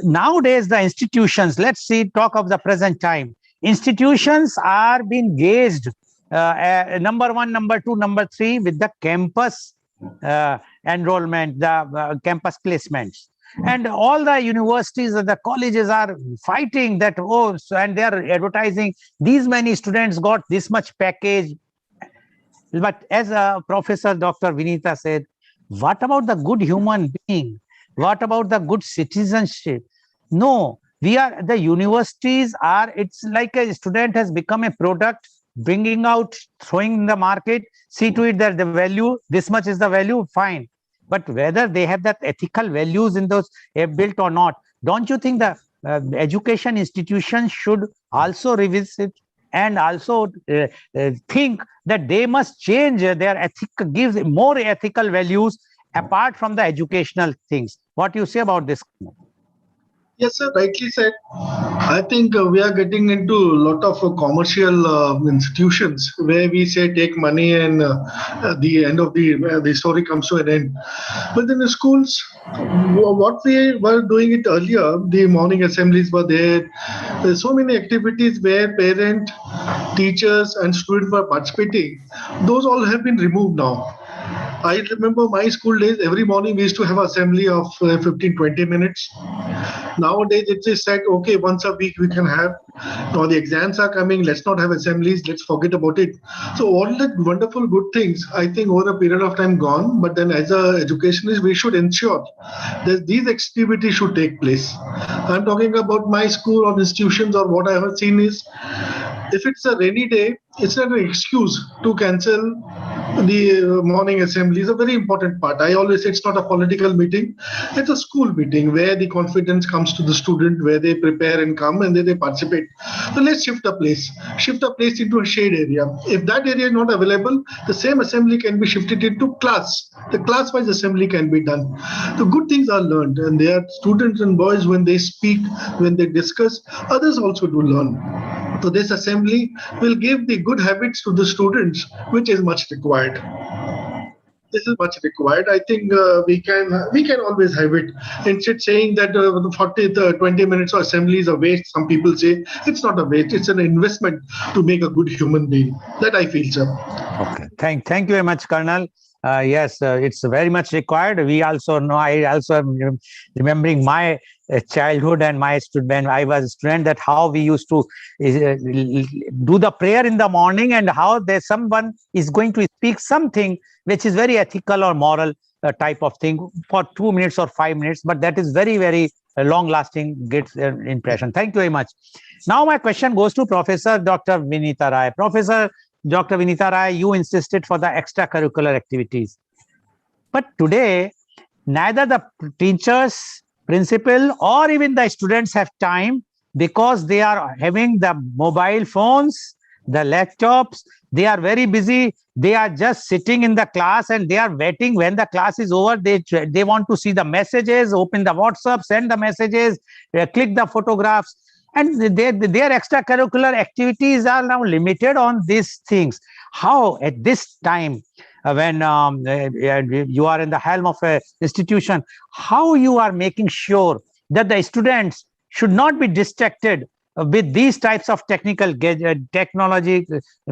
nowadays the institutions, let's talk of the present time. Institutions are being gauged number one, number two, number three with the campus enrollment, the campus placements. And all the universities and the colleges are fighting that, and they are advertising these many students got this much package. But as Professor Dr. Vinita said, what about the good human being? What about the good citizenship? No, the universities are, it's like a student has become a product, bringing out, throwing in the market, see to it that the value, this much is the value, fine. But whether they have that ethical values in those built or not, don't you think the education institutions should also revisit and also think that they must change their ethic, give more ethical values apart from the educational things? What do you say about this? Yes, sir, rightly said. I think we are getting into a lot of commercial institutions where we say take money and at the end of the story comes to an end. But in the schools, what we were doing it earlier, the morning assemblies were there. There's so many activities where parent, teachers and students were participating. Those all have been removed now. I remember my school days, every morning we used to have assembly of 15-20 minutes. Nowadays it is said, okay, once a week we can have. Now the exams are coming, let's not have assemblies, let's forget about it. So all the wonderful good things, I think over a period of time gone, but then as an educationist, we should ensure that these activities should take place. I'm talking about my school or institutions, or what I have seen is, if it's a rainy day, it's not an excuse to cancel the morning assembly. Is a very important part. I always say it's not a political meeting, it's a school meeting where the confidence comes to the student, where they prepare and come and then they participate. So let's shift a place into a shade area. If that area is not available, the same assembly can be shifted into class. The class-wise assembly can be done. The good things are learned, and they are students and boys, when they speak, when they discuss, others also do learn. So this assembly will give the good habits to the students, which is much required. this is much required. I think we can always have it. Instead saying that the 20 minutes of assembly is a waste, some people say it's not a waste. It's an investment to make a good human being. That I feel, sir. Okay. Thank you very much, Colonel. Yes, it's very much required. We also know, I also am remembering my childhood and my student, when I was a student, that how we used to do the prayer in the morning, and how there someone is going to speak something which is very ethical or moral type of thing for 2 minutes or 5 minutes, but that is very, very long lasting, gets impression. Thank you very much. Now my question goes to Professor Dr. Vinita Rai. Professor Dr. Vinita Rai, you insisted for the extracurricular activities. But today, neither the teachers, principal, or even the students have time, because they are having the mobile phones, the laptops. They are very busy. They are just sitting in the class and they are waiting when the class is over. They want to see the messages, open the WhatsApp, send the messages, click the photographs. And their extracurricular activities are now limited on these things. How at this time, when you are in the helm of an institution, how you are making sure that the students should not be distracted with these types of technology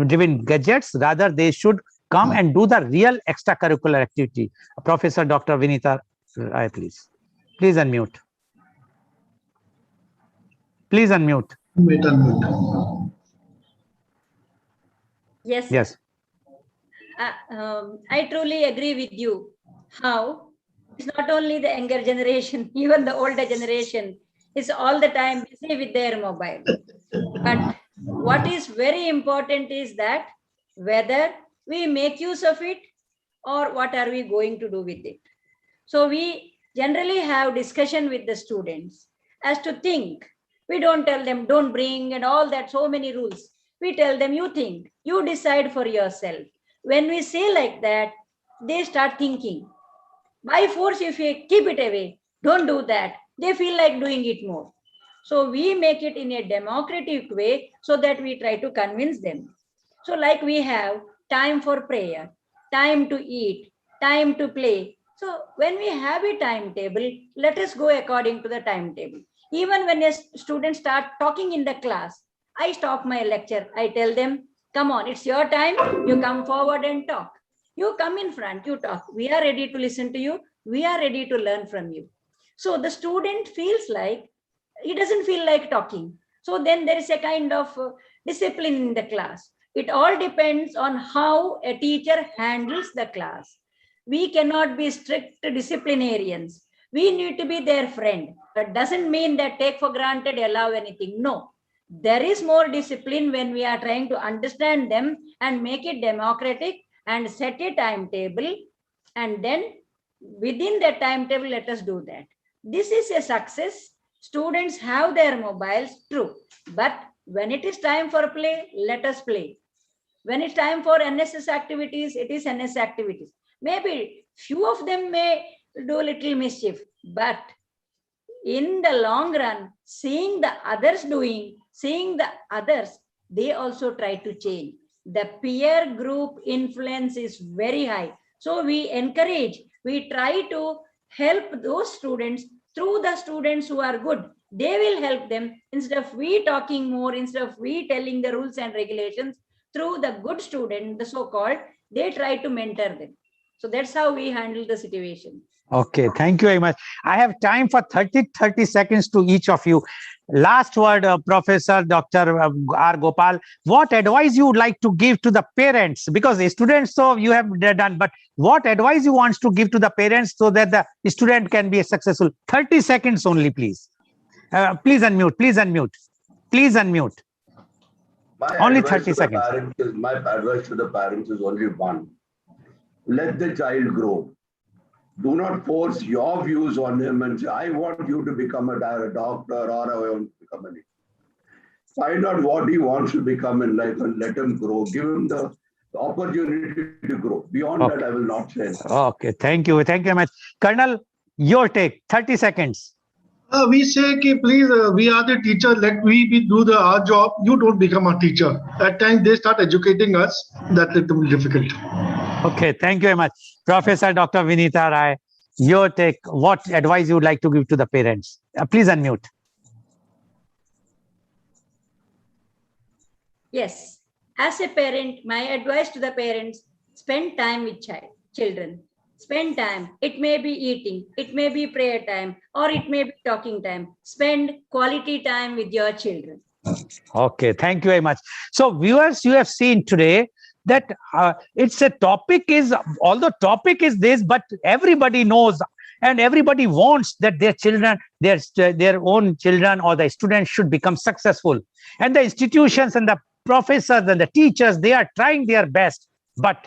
driven gadgets? Rather, they should come and do the real extracurricular activity. Professor Dr. Vinita Rai, please unmute. Please unmute. Unmute. Yes. I truly agree with you. How it's not only the younger generation, even the older generation is all the time busy with their mobile. But what is very important is that whether we make use of it or what are we going to do with it. So we generally have discussion with the students as to think. We don't tell them don't bring and all that, so many rules. We tell them you think, you decide for yourself. When we say like that, they start thinking. By force, if you keep it away, don't do that, they feel like doing it more. So we make it in a democratic way so that we try to convince them. So like we have time for prayer, time to eat, time to play. So when we have a timetable, let us go according to the timetable. Even when a student starts talking in the class, I stop my lecture. I tell them, come on, it's your time. You come forward and talk. You come in front, you talk. We are ready to listen to you. We are ready to learn from you. So the student feels like, he doesn't feel like talking. So then there is a kind of discipline in the class. It all depends on how a teacher handles the class. We cannot be strict disciplinarians. We need to be their friend. That doesn't mean that take for granted, allow anything. No. There is more discipline when we are trying to understand them and make it democratic and set a timetable. And then within that timetable, let us do that. This is a success. Students have their mobiles, true. But when it is time for play, let us play. When it's time for NSS activities, it is NSS activities. Maybe few of them may do little mischief, but in the long run, seeing the others doing, seeing the others, they also try to change. The peer group influence is very high. So we encourage, we try to help those students through the students who are good. They will help them instead of we talking more, instead of we telling the rules and regulations. Through the good student, the so-called, they try to mentor them. So that's how we handle the situation. Okay, thank you very much. I have time for 30 seconds to each of you. Last word, Professor Dr. R. Gopal, what advice you would like to give to the parents? Because the students, so you have done, but what advice you want to give to the parents so that the student can be successful? 30 seconds only, please. Please unmute, please unmute, please unmute. Only 30 seconds. My advice to the parents is only one. Let the child grow. Do not force your views on him and say, I want you to become a doctor or I want to become an. Find out what he wants to become in life and let him grow. Give him the opportunity to grow. Beyond that, I will not say anything. Okay, thank you. Thank you very much. Colonel, your take, 30 seconds. We say, please, we are the teacher, let we do our job. You don't become a teacher. At times, they start educating us. That's a little difficult. Okay, thank you very much. Professor Dr. Vinita Rai, your take, what advice you would like to give to the parents? Please unmute. Yes, as a parent, my advice to the parents, spend time with children. Spend time. It may be eating, it may be prayer time, or it may be talking time. Spend quality time with your children. Okay, thank you very much. So viewers, you have seen today that it's a topic is, although topic is this, but everybody knows and everybody wants that their children, their own children or the students should become successful. And the institutions and the professors and the teachers, they are trying their best, but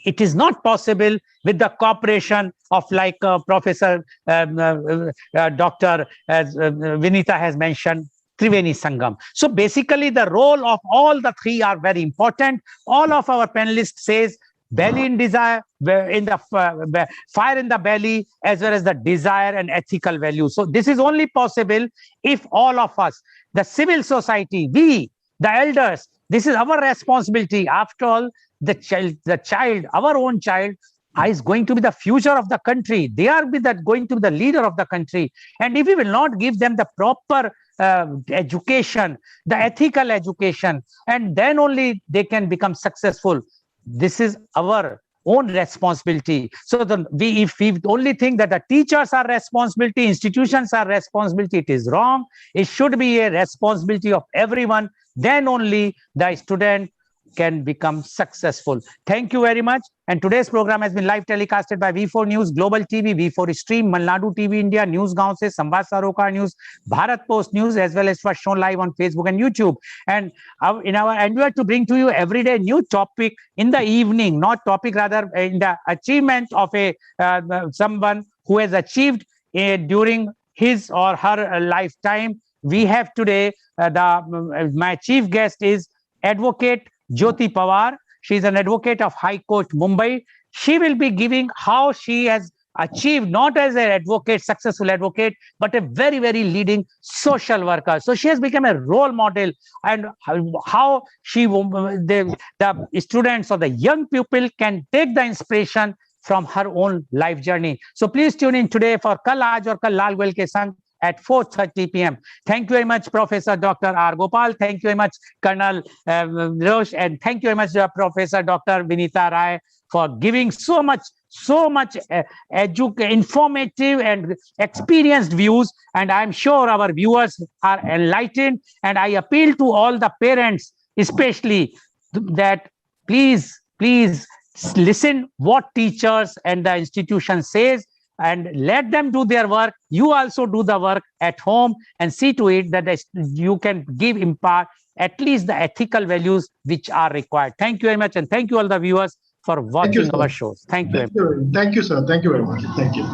it is not possible with the cooperation of like Professor Dr. Vinita has mentioned, Triveni Sangam. So basically the role of all the three are very important. All of our panelists says belly in desire, in the fire in the belly, as well as the desire and ethical value. So this is only possible if all of us, the civil society, we, the elders, this is our responsibility. After all, the child, our own child, is going to be the future of the country. They are going to be the leader of the country. And if we will not give them the proper education, the ethical education, and then only they can become successful. This is our own responsibility. So if we only think that the teachers are responsibility, institutions are responsibility, it is wrong. It should be a responsibility of everyone. Then only the student can become successful. Thank you very much. And today's program has been live telecasted by V4 News, Global TV, V4 Stream, Malnadu TV India, News Gaon se, Samvad Sarocar News, Bharat Post News, as well as was shown live on Facebook and YouTube. And in our endeavor to bring to you everyday new topic in the evening, not topic, rather in the achievement of someone who has achieved during his or her lifetime. We have today, my chief guest is Advocate Jyoti Pawar. She is an advocate of High Court, Mumbai. She will be giving how she has achieved, not as an advocate, successful advocate, but a very, very leading social worker. So she has become a role model, and how the students or the young people can take the inspiration from her own life journey. So please tune in today for Kal Aaj aur Kal Lal Goel ke Sang at 4:30 p.m. Thank you very much, Professor Dr. R. Gopal. Thank you very much, Colonel Roche. And thank you very much, Professor Dr. Vinita Rai, for giving so much informative and experienced views. And I'm sure our viewers are enlightened. And I appeal to all the parents, especially, that please listen what teachers and the institution says, and let them do their work. You also do the work at home and see to it that you can impart at least the ethical values which are required. Thank you very much. And thank you all the viewers for watching our shows. Thank you. Thank you, sir. Thank you very much. Thank you.